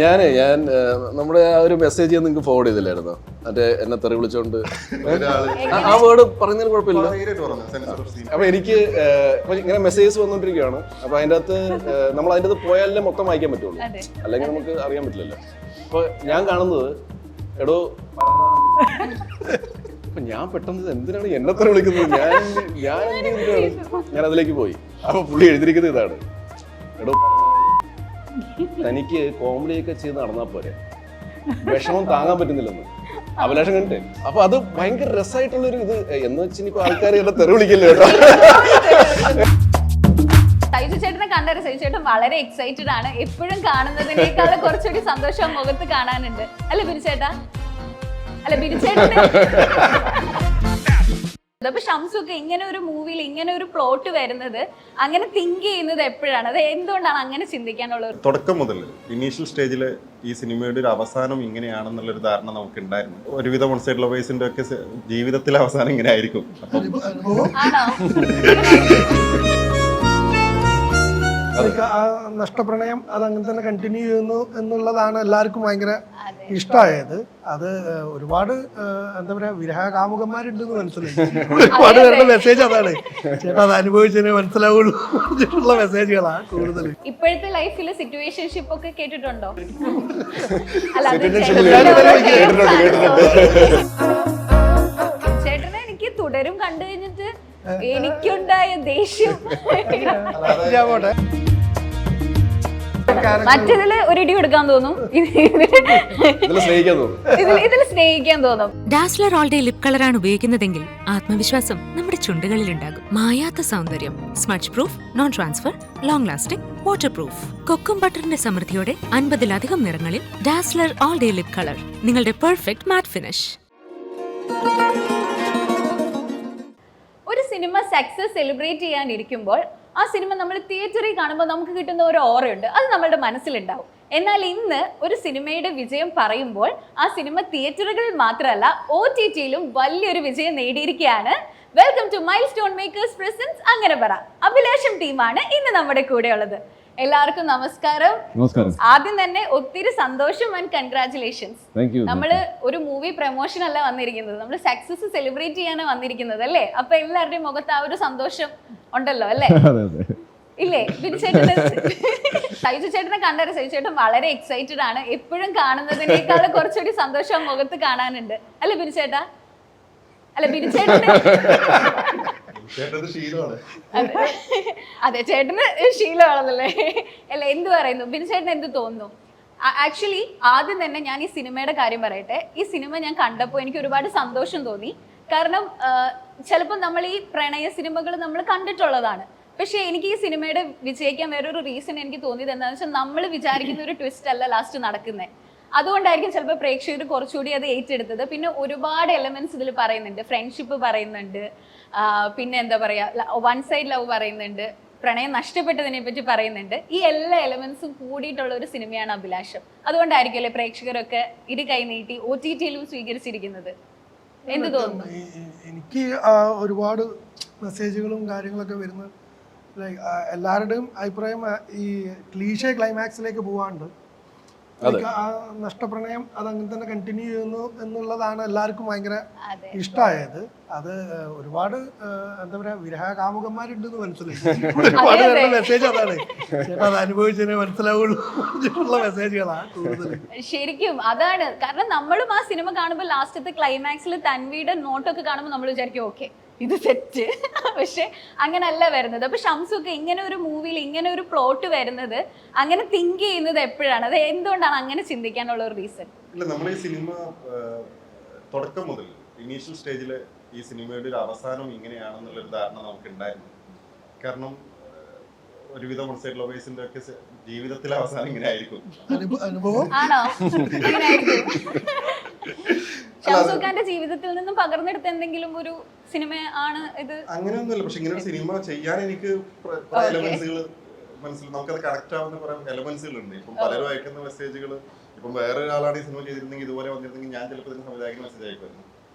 ഞാൻ നമ്മുടെ ആ ഒരു മെസ്സേജ് നിങ്ങൾക്ക് ഫോർവേഡ് ചെയ്തില്ലായിരുന്നോ? മറ്റേ എന്നെ തെറി വിളിച്ചോണ്ട് ആ വേർഡ് പറഞ്ഞതിന് കുഴപ്പമില്ല. അപ്പൊ എനിക്ക് ഇങ്ങനെ മെസ്സേജസ് വന്നോണ്ടിരിക്കുകയാണ്. അപ്പൊ അതിൻ്റെ അകത്ത് നമ്മൾ അതിൻ്റെ അകത്ത് പോയാലേ മൊത്തം വായിക്കാൻ പറ്റുള്ളൂ, അല്ലെങ്കിൽ നമുക്ക് അറിയാൻ പറ്റില്ലല്ലോ. അപ്പൊ ഞാൻ കാണുന്നത് എടോ ഞാൻ പെട്ടെന്ന് എന്തിനാണ് എന്നെ തെറി വിളിക്കുന്നത്, ഞാൻ അതിലേക്ക് പോയി. അപ്പൊ പുള്ളി എഴുതിയിരിക്കുന്നത് ഇതാണ്: എടോ തനിക്ക് കോമഡിയൊക്കെ ചെയ്ത് നടന്നാൽ പോരെ, വിഷമം താങ്ങാൻ പറ്റുന്നില്ലെന്ന് അഭിലാഷം കണ്ടിട്ട്. അപ്പൊ അത് ഭയങ്കര രസമായിട്ടുള്ളൊരു ഇത് എന്ന് വെച്ചിപ്പോ ആൾക്കാർ എന്നെ തെറി വിളിക്കില്ല കേട്ടോ. സൈജു ചേട്ടനെ കണ്ടൊരു സൈജു ചേട്ടൻ വളരെ എക്സൈറ്റഡ് ആണ്. എപ്പോഴും കാണുന്നതിനേക്കാളും കുറച്ചുകൂടി സന്തോഷം മുഖത്ത് കാണാനുണ്ട് അല്ലെ ബിനുചേട്ടാ? അല്ല ബിനുചേട്ടൻ അപ്പൊ ഷംസുക്ക് ഇങ്ങനെ ഒരു മൂവിയിൽ ഇങ്ങനെ ഒരു പ്ലോട്ട് വരുന്നത്, അങ്ങനെ തിങ്ക് ചെയ്യുന്നത് എപ്പോഴാണ്? അത് എന്തുകൊണ്ടാണ് അങ്ങനെ ചിന്തിക്കാനുള്ള? തുടക്കം മുതൽ ഇനീഷ്യൽ സ്റ്റേജിൽ ഈ സിനിമയുടെ ഒരു അവസാനം ഇങ്ങനെയാണെന്നുള്ളൊരു ധാരണ നമുക്ക് ഉണ്ടായിരുന്നു. ഒരുവിധം വൺ സൈഡ് ലവേഴ്സിന്റെ ഒക്കെ ജീവിതത്തിലെ അവസാനം ഇങ്ങനെ ആയിരിക്കും. ആണോ? ആ നഷ്ടപ്രണയം അത് അങ്ങനെ തന്നെ കണ്ടിന്യൂ ചെയ്യുന്നു എന്നുള്ളതാണ് എല്ലാവർക്കും ഭയങ്കര ഇഷ്ടമായത്. അത് ഒരുപാട് എന്താ പറയാ വിരഹകാമുകന്മാരുണ്ടെന്ന് മനസ്സിലായി. ഒരുപാട് പേരുടെ മെസ്സേജ് അതാണ്, ചേട്ടാ അത് അനുഭവിച്ചതിനെ മനസ്സിലാവുള്ളൂ പറഞ്ഞിട്ടുള്ള മെസ്സേജുകളാണ് കൂടുതൽ. ഇപ്പോഴത്തെ ലൈഫിൽ സിറ്റുവേഷൻഷിപ്പ് ഒക്കെ കേട്ടിട്ടുണ്ടോ? ചേട്ടനെ എനിക്ക് തുടരും കണ്ടു കഴിഞ്ഞിട്ട് എനിക്കുണ്ടായ ദേഷ്യം മറ്റേതില് ഒരു ഇടി കൊടുക്കാൻ തോന്നും, ഇതിൽ സ്നേഹിക്കാൻ തോന്നും. ഡാസ്ലർ ഓൾ ഡേ ലിപ് കളറാണ് ഉപയോഗിക്കുന്നതെങ്കിൽ ആത്മവിശ്വാസം നമ്മുടെ ചുണ്ടുകളിൽ ഉണ്ടാകും. മായാത്ത സൗന്ദര്യം, smudge proof, non transfer, long lasting, water proof. കൊക്കും ബട്ടറിന്റെ സമൃദ്ധിയോടെ 50-ലധികം നിറങ്ങളിൽ Dazzler all day lip colour, നിങ്ങളുടെ പെർഫെക്റ്റ് മാറ്റ് ഫിനിഷ്. ഒരു സിനിമ സക്സസ് സെലിബ്രേറ്റ് ചെയ്യാനിരിക്കുമ്പോൾ ആ സിനിമ നമ്മൾ തിയേറ്ററിൽ കാണുമ്പോൾ നമുക്ക് കിട്ടുന്ന ഒരു ഓറയുണ്ട്, അത് നമ്മളുടെ മനസ്സിലുണ്ടാവും. എന്നാൽ ഇന്ന് ഒരു സിനിമയുടെ വിജയം പറയുമ്പോൾ ആ സിനിമ തിയേറ്ററുകളിൽ മാത്രമല്ല OTT-ലും വലിയൊരു വിജയം നേടിയിരിക്കുകയാണ്. Welcome to milestone makers presents അങ്ങനെ പറ. അഭിലാഷം ടീമാണ് ഇന്ന് നമ്മുടെ കൂടെ ഉള്ളത്. എല്ലാവർക്കും നമസ്കാരം. ആദ്യം തന്നെ ഒത്തിരി സന്തോഷം ആൻഡ് കൺഗ്രാറ്റുലേഷൻസ്. നമ്മള് ഒരു മൂവി പ്രൊമോഷൻ അല്ല വന്നിരിക്കുന്നത്, നമ്മൾ സക്സസ് സെലിബ്രേറ്റ് ചെയ്യാനാണ് വന്നിരിക്കുന്നത് അല്ലേ? അപ്പൊ എല്ലാവരുടെയും മുഖത്ത് ആ ഒരു സന്തോഷം ഉണ്ടല്ലോ അല്ലേ? ഇല്ലേ? ബിനുചേട്ടന് സൈജു ചേട്ടനെ കണ്ടൊരു സൈജു ചേട്ടൻ വളരെ എക്സൈറ്റഡ് ആണ്. എപ്പോഴും കാണുന്നതിനേക്കാളും കുറച്ചുകൂടി സന്തോഷം മുഖത്ത് കാണാനുണ്ട് അല്ലെ ബിനുചേട്ടാ? അല്ല ബിനുചേട്ടന് അതെ ചേട്ടന് ശീലമാണെന്നല്ലേ? അല്ല എന്ത് പറയുന്നു ബിനുചേട്ടന്, എന്ത് തോന്നുന്നു? ആക്ച്വലി ആദ്യം തന്നെ ഞാൻ ഈ സിനിമയുടെ കാര്യം പറയട്ടെ. ഈ സിനിമ ഞാൻ കണ്ടപ്പോൾ എനിക്ക് ഒരുപാട് സന്തോഷം തോന്നി. കാരണം ചിലപ്പോൾ നമ്മൾ ഈ പ്രണയ സിനിമകൾ നമ്മൾ കണ്ടിട്ടുള്ളതാണ്, പക്ഷെ എനിക്ക് ഈ സിനിമയുടെ വിജയിക്കാൻ വേറൊരു റീസൺ എനിക്ക് തോന്നിയത് എന്താണെന്ന് വെച്ചാൽ നമ്മൾ വിചാരിക്കുന്ന ഒരു ട്വിസ്റ്റ് അല്ല ലാസ്റ്റ് നടക്കുന്നത്. അതുകൊണ്ടായിരിക്കും ചിലപ്പോൾ പ്രേക്ഷകർ കുറച്ചുകൂടി അത് ഏറ്റെടുത്തത്. പിന്നെ ഒരുപാട് എലമെന്റ്സ് ഇതിൽ പറയുന്നുണ്ട്. ഫ്രണ്ട്ഷിപ്പ് പറയുന്നുണ്ട്, പിന്നെ എന്താ പറയാ വൺ സൈഡ് ലവ് പറയുന്നുണ്ട്, പ്രണയം നഷ്ടപ്പെട്ടതിനെ പറ്റി പറയുന്നുണ്ട്. ഈ എല്ലാ എലമെന്റ്സും കൂടിയിട്ടുള്ള ഒരു സിനിമയാണ് അഭിലാഷം. അതുകൊണ്ടായിരിക്കും അല്ലെ പ്രേക്ഷകരൊക്കെ ഇരു കൈ നീട്ടി OTT-ലും സ്വീകരിച്ചിരിക്കുന്നത്. എന്ത് തോന്നുന്നു? എനിക്ക് ഒരുപാട് മെസ്സേജുകളും കാര്യങ്ങളൊക്കെ വരുന്ന എല്ലാവരുടെയും അഭിപ്രായം ഈ ക്ലീഷേ ക്ലൈമാക്സിലേക്ക് പോവാണ്ട് ആ നഷ്ടപ്രണയം അത് അങ്ങനെ തന്നെ കണ്ടിന്യൂ ചെയ്യുന്നു എന്നുള്ളതാണ് എല്ലാവർക്കും ഭയങ്കര ഇഷ്ടമായത്. അത് ഒരുപാട് എന്താ പറയാ വിരഹകാമുകന്മാരുണ്ടെന്ന് മനസ്സിലായി. ഒരുപാട് പേരുടെ മെസ്സേജ് അതാണ്, ചേട്ടാ അത് അനുഭവിച്ചതിനെ മനസ്സിലാവുള്ളൂ പറഞ്ഞിട്ടുള്ള മെസ്സേജുകളാണ് കൂടുതൽ. ശരിക്കും അതാണ്. കാരണം നമ്മളും ആ സിനിമ കാണുമ്പോൾ ലാസ്റ്റത്തെ ക്ലൈമാക്സിൽ തൻവിയുടെ നോട്ടൊക്കെ കാണുമ്പോൾ നമ്മൾ വിചാരിക്കും ഓക്കെ ഇത് സെറ്റ്, പക്ഷെ അങ്ങനല്ല വരുന്നത്. അപ്പൊ ഷംസുക്ക് ഇങ്ങനെ ഒരു മൂവിയിൽ ഇങ്ങനെ ഒരു പ്ലോട്ട് വരുന്നത്, അങ്ങനെ തിങ്ക് ചെയ്യുന്നത് എപ്പോഴാണ്? അത് എന്തുകൊണ്ടാണ് അങ്ങനെ ചിന്തിക്കാനുള്ള ഒരു റീസൺ? ഇല്ല, നമ്മൾ ഈ സിനിമ തുടക്കം മുതൽ ഇനീഷ്യൽ സ്റ്റേജിൽ ഈ സിനിമയുടെ ഒരു അവസാനം ഇങ്ങനെയാണെന്നുള്ളൊരു ധാരണ നമുക്ക് ഉണ്ടായിരുന്നു. കാരണം ഒരുവിധം വൺ സൈഡ് ലവേഴ്സിന്റെ ഒക്കെ ജീവിതത്തിലെ അവസാനം ഇങ്ങനെ ആയിരിക്കും. അനുഭവം ആണോ? ഷംസുഖാന്റെ ജീവിതത്തിൽ നിന്നും പകർന്നെടുത്ത എന്തെങ്കിലും ഒരു സിനിമ ആണ് ഇത്? അങ്ങനെയൊന്നുമില്ല, പക്ഷെ ഇങ്ങനെ ഒരു സിനിമ ചെയ്യാൻ എനിക്ക് എലമെന്റ്സുകൾ മനസ്സിൽ നമുക്കത് കണക്ട് ആവുന്ന കുറെ എലമെന്റ്സുകൾ ഉണ്ട്. ഇപ്പം പലരും അയക്കുന്ന മെസ്സേജുകൾ, ഇപ്പം വേറെ ഒരാളാണ് ഈ സിനിമ ചെയ്തിരുന്നെങ്കിൽ ഇതുപോലെ വന്നിരുന്നെങ്കിൽ ഞാൻ ചിലപ്പോൾ ഇതിന് സംവിധായകന് മെസ്സേജ് അയക്കുമായിരുന്നു.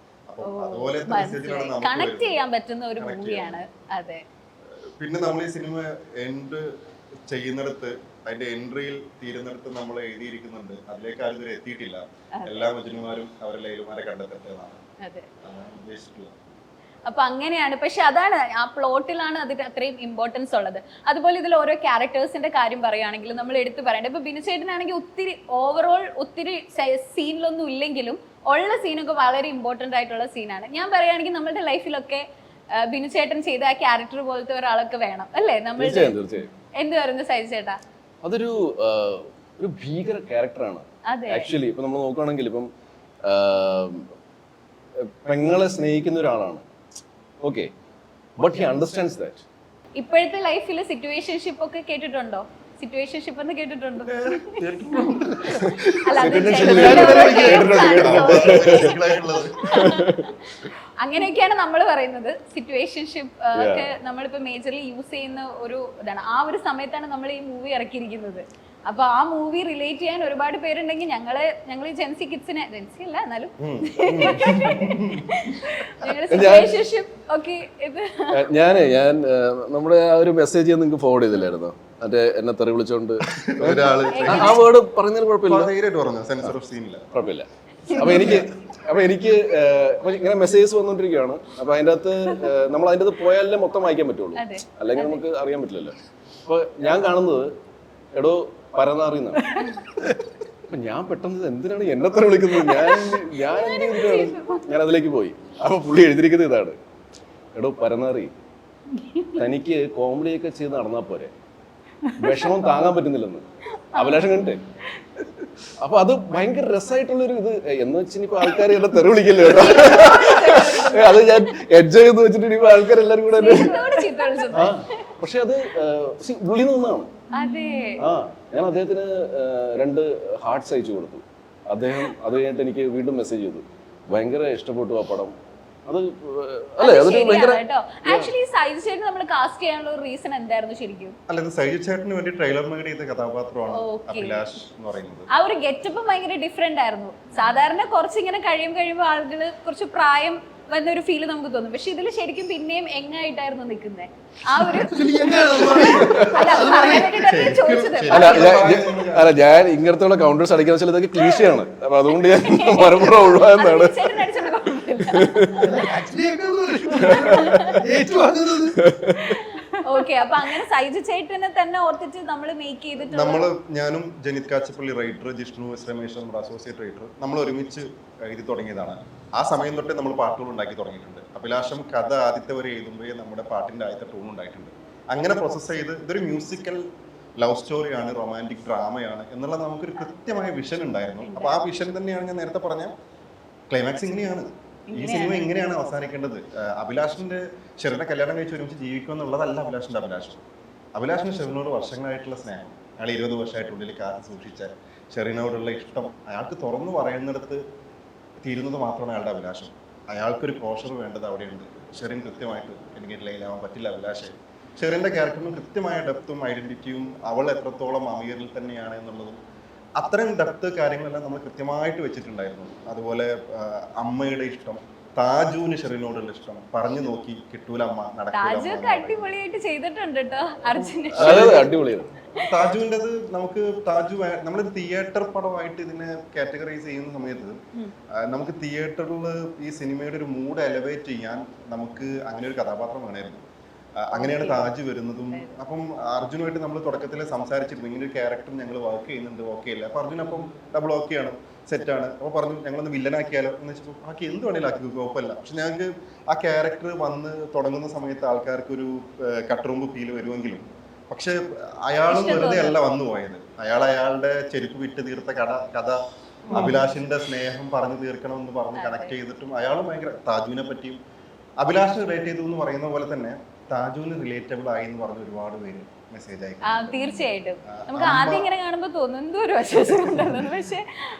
അപ്പൊ അതുപോലെ കണക്ട് ചെയ്യാൻ പറ്റുന്ന ഒരു മൂവിയാണ്. അതെ. പിന്നെ നമ്മൾ ഈ സിനിമ എൻഡ് ചെയ്യുന്നിടത്ത് അതിന്റെ എൻട്രിയിൽ തീരുന്നിടത്ത് നമ്മൾ എഴുതിയിരിക്കുന്നുണ്ട്, അതിലേക്ക് ആരും ഇതുവരെ എത്തിയിട്ടില്ല. എല്ലാ മജനുമാരും അവരുടെ ലൈലുമാരെ കണ്ടെത്തട്ടെ എന്നാണ് ഉദ്ദേശിച്ചിട്ടുള്ളത്. അപ്പൊ അങ്ങനെയാണ്. പക്ഷെ അതാണ് ആ പ്ലോട്ടിലാണ് അതിന് അത്രയും ഇമ്പോർട്ടൻസ് ഉള്ളത്. അതുപോലെ ഇതിൽ ഓരോ ക്യാരക്ടേഴ്സിന്റെ കാര്യം പറയുകയാണെങ്കിൽ നമ്മൾ എടുത്തു പറയേണ്ടത്, ഇപ്പൊ ബിനു ചേട്ടനാണെങ്കിൽ ഒത്തിരി ഓവറോൾ ഒത്തിരി സീനിലൊന്നും ഇല്ലെങ്കിലും ഉള്ള സീനൊക്കെ വളരെ ഇമ്പോർട്ടന്റ് ആയിട്ടുള്ള സീനാണ്. ഞാൻ പറയുകയാണെങ്കിൽ നമ്മുടെ ലൈഫിലൊക്കെ ബിനു ചേട്ടൻ ചെയ്ത ആ ക്യാരക്ടർ പോലത്തെ ഒരാളൊക്കെ വേണം അല്ലേ? നമ്മൾ എന്ത് പറയുന്നു സൈജു ചേട്ടാ? അതൊരു ഭീകര ക്യാരക്ടറാണ് ആക്ച്വലി. ഇപ്പൊ നമ്മൾ നോക്കുകയാണെങ്കിൽ ഇപ്പം പെങ്ങളെ സ്നേഹിക്കുന്ന ഒരാളാണ്, okay, but he understands that. ഇപ്പോഴത്തെ ലൈഫിൽ സിറ്റുവേഷൻഷിപ്പ് ഒക്കെ കേട്ടിട്ടുണ്ടോ? സിറ്റുവേഷൻഷിപ്പ് എന്ന് കേട്ടിട്ടുണ്ടോ? അല്ല, അങ്ങനെയൊക്കെയാണ് നമ്മൾ പറയുന്നത്. സിറ്റുവേഷൻഷിപ്പ് ഒക്കെ നമ്മളിപ്പോ മേജർലി യൂസ് ചെയ്യുന്ന ഒരു ഇതാണ്. ആ ഒരു സമയത്താണ് നമ്മൾ ഈ മൂവി ഇറക്കിയിരിക്കുന്നത്. അപ്പൊ ആ മൂവി റിലേറ്റ് ചെയ്യാൻ ഒരുപാട് പേരുണ്ടെങ്കിൽ ഞങ്ങൾ ജെൻസി കിഡ്സിനെ, ജെൻസി അല്ല എന്നാലും ഞാൻ നമ്മുടെ ആ ഒരു മെസ്സേജ് നിങ്ങൾക്ക് ഫോർവേഡ് ചെയ്തില്ലായിരുന്നോ? മറ്റേ എന്നെ തെറി വിളിച്ചോണ്ട് ആ വേർഡ് പറഞ്ഞതിന് കുഴപ്പമില്ല. അപ്പൊ എനിക്ക് ഇങ്ങനെ മെസ്സേജസ് വന്നോണ്ടിരിക്കുകയാണ്. അപ്പൊ അതിൻ്റെ അകത്ത് നമ്മൾ അതിൻ്റെ അകത്ത് പോയാലേ മൊത്തം വായിക്കാൻ പറ്റുള്ളൂ, അല്ലെങ്കിൽ നമുക്ക് അറിയാൻ പറ്റില്ലല്ലോ. അപ്പൊ ഞാൻ കാണുന്നത് എടോ പരനാറിന്നാണ്. അപ്പൊ ഞാൻ പെട്ടെന്ന് എന്തിനാണ് എന്നെ തന്നെ വിളിക്കുന്നത്, ഞാൻ അതിലേക്ക് പോയി. അപ്പൊ പുള്ളി എഴുതിയിരിക്കുന്നത് ഇതാണ്: എടോ പരനാറി, തനിക്ക് കോമഡിയൊക്കെ ചെയ്ത് നടന്നാ പോരെ, വിഷമം താങ്ങാൻ പറ്റുന്നില്ലെന്ന് അഭിലാഷം കണ്ടേ. അപ്പൊ അത് ഭയങ്കര രസമായിട്ടുള്ളൊരു ഇത് എന്ന് വെച്ചിപ്പോ ആൾക്കാർ എന്നെ തെറി വിളിക്കില്ല കേട്ടോ. അത് ഞാൻ എൻജോയ് ചെയ്ത് വെച്ചിട്ട് ഇനിയിപ്പോ ആൾക്കാരെല്ലാരും കൂടെ പക്ഷെ അത് ഉള്ളിൽ നിന്നാണ്. ഞാൻ അദ്ദേഹത്തിന് 2 ഹാർട്ട്സ് അയച്ചു കൊടുത്തു. അദ്ദേഹം അത് കഴിഞ്ഞിട്ട് എനിക്ക് വീണ്ടും മെസ്സേജ് ചെയ്തു, ഭയങ്കര ഇഷ്ടപ്പെട്ടു ആ പടം. അത് അല്ലേ, അതൊരു ഭയങ്കര ആക്ച്വലി സൈജു ചേട്ടൻ നമ്മൾ കാസ്റ്റ് ചെയ്യാനുള്ള ഒരു റീസൺ എന്തായിരുന്നു ശരിക്കും? അല്ല, ഇത് സൈജു ചേട്ടന് വേണ്ടി ട്രെയിലർ മേഡ് ചെയ്ത കഥാപാത്രമാണ് അഭിലാഷ് എന്ന് പറയുന്നത്. ആ ഒരു ഗെറ്റപ്പ് ഭയങ്കര ഡിഫറെന്റ് ആയിരുന്നു. സാധാരണ കുറച്ച് ഇങ്ങനെ കഴിയുമ്പോൾ ആളുകൾ കുറച്ച് പ്രായം വന്നൊരു ഫീല് നമുക്ക് തോന്നും. പക്ഷെ ഇതിൽ ശരിക്കും പിന്നെയും എങ്ങായിട്ടായിരുന്നു നിൽക്കുന്നത്. ആ ഒരു അല്ല, ഞാൻ ഇങ്ങനത്തെ കൗണ്ടേഴ്സ് അടിക്കുന്ന വെച്ചാൽ ഇതൊക്കെ ക്ലീശയാണ്. അപ്പൊ അതുകൊണ്ട് ഞാൻ മരപ്പുറം ഒഴിവാകുന്നതാണ്. ഓക്കെ, അപ്പൊ അങ്ങനെ സൈജു ചേട്ടനെ തന്നെ ഓർത്തിട്ട് നമ്മൾ മേക്ക് ചെയ്തിട്ട് ഞാനും ജനിത് കാച്ചപ്പള്ളി റൈറ്റർ, ജിഷ്ണു എസ് രമേശ് നമ്മുടെ അസോസിയേറ്റ് റൈറ്റർ, നമ്മൾ ഒരുമിച്ച് എഴുതി തുടങ്ങിയതാണ്. ആ സമയം തൊട്ടേ നമ്മൾ പാട്ടുകൾ ഉണ്ടാക്കി തുടങ്ങിയിട്ടുണ്ട്. അഭിലാഷം കഥ ആദ്യത്തെ വരെ എഴുതുമ്പോഴേ നമ്മുടെ പാട്ടിന്റെ ആദ്യത്തെ ടൂൺ ഉണ്ടായിട്ടുണ്ട്. അങ്ങനെ പ്രോസസ്സ് ചെയ്ത് ഇതൊരു മ്യൂസിക്കൽ ലവ് സ്റ്റോറിയാണ്, റൊമാൻറ്റിക് ഡ്രാമയാണ് എന്നുള്ള നമുക്കൊരു കൃത്യമായ വിഷൻ ഉണ്ടായിരുന്നു. അപ്പൊ ആ വിഷൻ തന്നെയാണ് ഞാൻ നേരത്തെ പറഞ്ഞ ക്ലൈമാക്സ് ഇങ്ങനെയാണ്, ഈ സിനിമ എങ്ങനെയാണ് അവസാനിക്കേണ്ടത്. അഭിലാഷിന്റെ ഷെറിനെ കല്യാണം കഴിച്ച് ഒരുമിച്ച് ജീവിക്കുക എന്നുള്ളതല്ല അഭിലാഷിന്റെ ഷെറിനോട് വർഷങ്ങളായിട്ടുള്ള സ്നേഹം, അയാൾ 20 വർഷമായിട്ടുള്ളിൽ കാത്തു സൂക്ഷിച്ച ഷെറിനോടുള്ള ഇഷ്ടം അയാൾക്ക് തുറന്നു പറയുന്നിടത്ത് തീരുന്നത് മാത്രമാണ് അയാളുടെ അഭിലാഷം. അയാൾക്കൊരു ക്ലോഷർ വേണ്ടത് അവിടെയുണ്ട്. ഷെറിൻ കൃത്യമായിട്ട് എനിക്ക് ലൈലാവാൻ പറ്റില്ല അഭിലാഷ്. ഷെറിന്റെ ക്യാരക്ടറിന് കൃത്യമായ ഡെപ്തും ഐഡന്റിറ്റിയും അവൾ എത്രത്തോളം അമീറിൽ തന്നെയാണ് എന്നുള്ളതും അത്തരം ഡെപ്ത് കാര്യങ്ങളെല്ലാം നമ്മൾ കൃത്യമായിട്ട് വെച്ചിട്ടുണ്ടായിരുന്നു. അതുപോലെ അമ്മയുടെ ഇഷ്ടം, താജുവിന് ഷെറിനോടുള്ള ഇഷ്ടം, പറഞ്ഞു നോക്കി കിട്ടൂല അമ്മ, അടിപൊളിയായിട്ട് ചെയ്തിട്ടുണ്ട് താജുവിൻ്റെത് നമുക്ക് നമ്മളൊരു തിയേറ്റർ പടമായിട്ട് ഇതിനെ കാറ്റഗറൈസ് ചെയ്യുന്ന സമയത്ത് നമുക്ക് തിയേറ്ററിൽ ഈ സിനിമയുടെ ഒരു മൂഡ് എലവേറ്റ് ചെയ്യാൻ നമുക്ക് അങ്ങനെ ഒരു കഥാപാത്രം വേണമായിരുന്നു. അങ്ങനെയാണ് താജ് വരുന്നതും. അപ്പം അർജുനുമായിട്ട് നമ്മൾ തുടക്കത്തിൽ സംസാരിച്ചിരുന്നു, ഇങ്ങനെ ഒരു ക്യാരക്ടർ ഞങ്ങൾ വർക്ക് ചെയ്യുന്നുണ്ട്, ഓക്കെ അല്ല. അപ്പൊ അർജുൻ അപ്പം ഡബിൾ ഓക്കെ ആണ്, സെറ്റാണ്. അപ്പോൾ പറഞ്ഞു ഞങ്ങളൊന്ന് വില്ലനാക്കിയാലോ എന്ന് വെച്ചപ്പോൾ ആക്കി എന്ത് വേണേലും ആക്കി കുഴപ്പമില്ല. പക്ഷെ ഞങ്ങൾക്ക് ആ ക്യാരക്ടർ വന്ന് തുടങ്ങുന്ന സമയത്ത് ആൾക്കാർക്കൊരു കട്ടറുമ്പ് ഫീൽ വരുമെങ്കിലും പക്ഷെ അയാളും വെറുതെ അല്ല വന്നു പോയത്. അയാളുടെ ചെരുപ്പ് വിറ്റ് തീർത്ത കഥ അഭിലാഷിന്റെ സ്നേഹം പറഞ്ഞു തീർക്കണമെന്ന് പറഞ്ഞ് കണക്ട് ചെയ്തിട്ടും അയാളും ഭയങ്കര താജുവിനെ പറ്റിയും അഭിലാഷ് റിലേറ്റ് ചെയ്തു എന്ന് പറയുന്ന പോലെ തന്നെ താജുവിന് റിലേറ്റബിൾ ആയി എന്ന് പറഞ്ഞ ഒരുപാട് പേര് മെസ്സേജ് ആയി. തീർച്ചയായിട്ടും നമുക്ക് ആദ്യം ഇങ്ങനെ കാണുമ്പോൾ തോന്നും എന്തോ ഒരു വിശ്വാസം, പക്ഷെ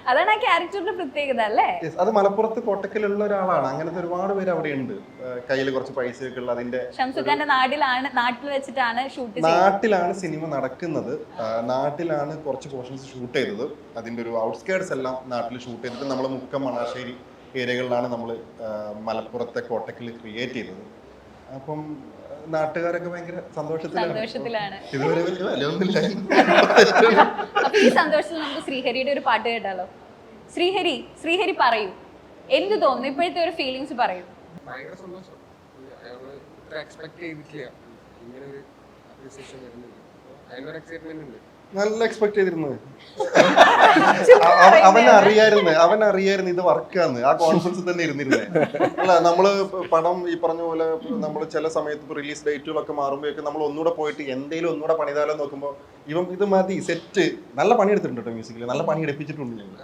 അതാണ് ആ ക്യാരക്ടറിന്റെ പ്രത്യേകത അല്ലേ. അത് മലപ്പുറത്ത് കോട്ടക്കലുള്ള ഒരാളാണ്. അങ്ങനത്തെ ഒരുപാട് പേര് അവിടെ ഉണ്ട്. കയ്യിൽ കുറച്ച് പൈസയൊക്കെ ഉള്ള അതിന്റെ ഷംസുഖാന്റെ നാട്ടിൽ വെച്ചിട്ടാണ് ഷൂട്ട് നാട്ടിലാണ് സിനിമ നടക്കുന്നത്. നാട്ടിലാണ് കുറച്ച് പോർഷൻസ് ഷൂട്ട് ചെയ്തത്. അതിന്റെ ഒരു ഔട്ട്സ്കേർട്സ് എല്ലാം നാട്ടിൽ ഷൂട്ട് ചെയ്തിട്ട് നമ്മൾ മുക്കം, മണാശ്ശേരി ഏരിയകളിലാണ് നമ്മൾ മലപ്പുറത്തെ കോട്ടക്കൽ ക്രിയേറ്റ് ചെയ്തത്. അപ്പം നാട്ടുകാരൊക്കെ ഭയങ്കര സന്തോഷത്തിലാണ്. ഇതുവരെ വലിയ വിലയൊന്നുമില്ല. അപ്പൊ ഈ സന്തോഷത്തിൽ നമുക്ക് ശ്രീഹരിയുടെ ഒരു പാട്ട് കേട്ടാലോ? ശ്രീഹരി പറയൂ, എന്ത് തോന്നുന്നു ഇപ്പോഴത്തെ ഒരു ഫീലിങ്സ് പറയൂ. ഭയങ്കര സന്തോഷം. ഇത്ര എക്സ്പെക്ട് ചെയ്തിട്ടില്ല ഇങ്ങനെ ഒരു അപ്രീസിയേഷൻ വരുന്നത്. അതിനൊരു എക്സൈറ്റ്മെന്റ് ഉണ്ട്. നല്ല എക്സ്പെക്ട് ചെയ്തിരുന്നത്. അവൻ അറിയായിരുന്നു ഇത് വർക്കാന്ന്. ആ കോൺഫിഡൻസ് തന്നെ ഇരുന്നിരുന്നേ. അല്ല, നമ്മള് പടം ഈ പറഞ്ഞ പോലെ നമ്മൾ ചില സമയത്ത് റിലീസ് ഡേറ്റുകളൊക്കെ മാറുമ്പോഴൊക്കെ നമ്മൾ ഒന്നുകൂടെ പോയിട്ട് എന്തെങ്കിലും ഒന്നുകൂടെ പണിതാലോ നോക്കുമ്പോൾ ഇത് മതി സെറ്റ്. നല്ല പണി എടുത്തിട്ടുണ്ട് കേട്ടോ മ്യൂസിക്കിൽ. നല്ല പണി എടുപ്പിച്ചിട്ടുണ്ട് ഞങ്ങൾ.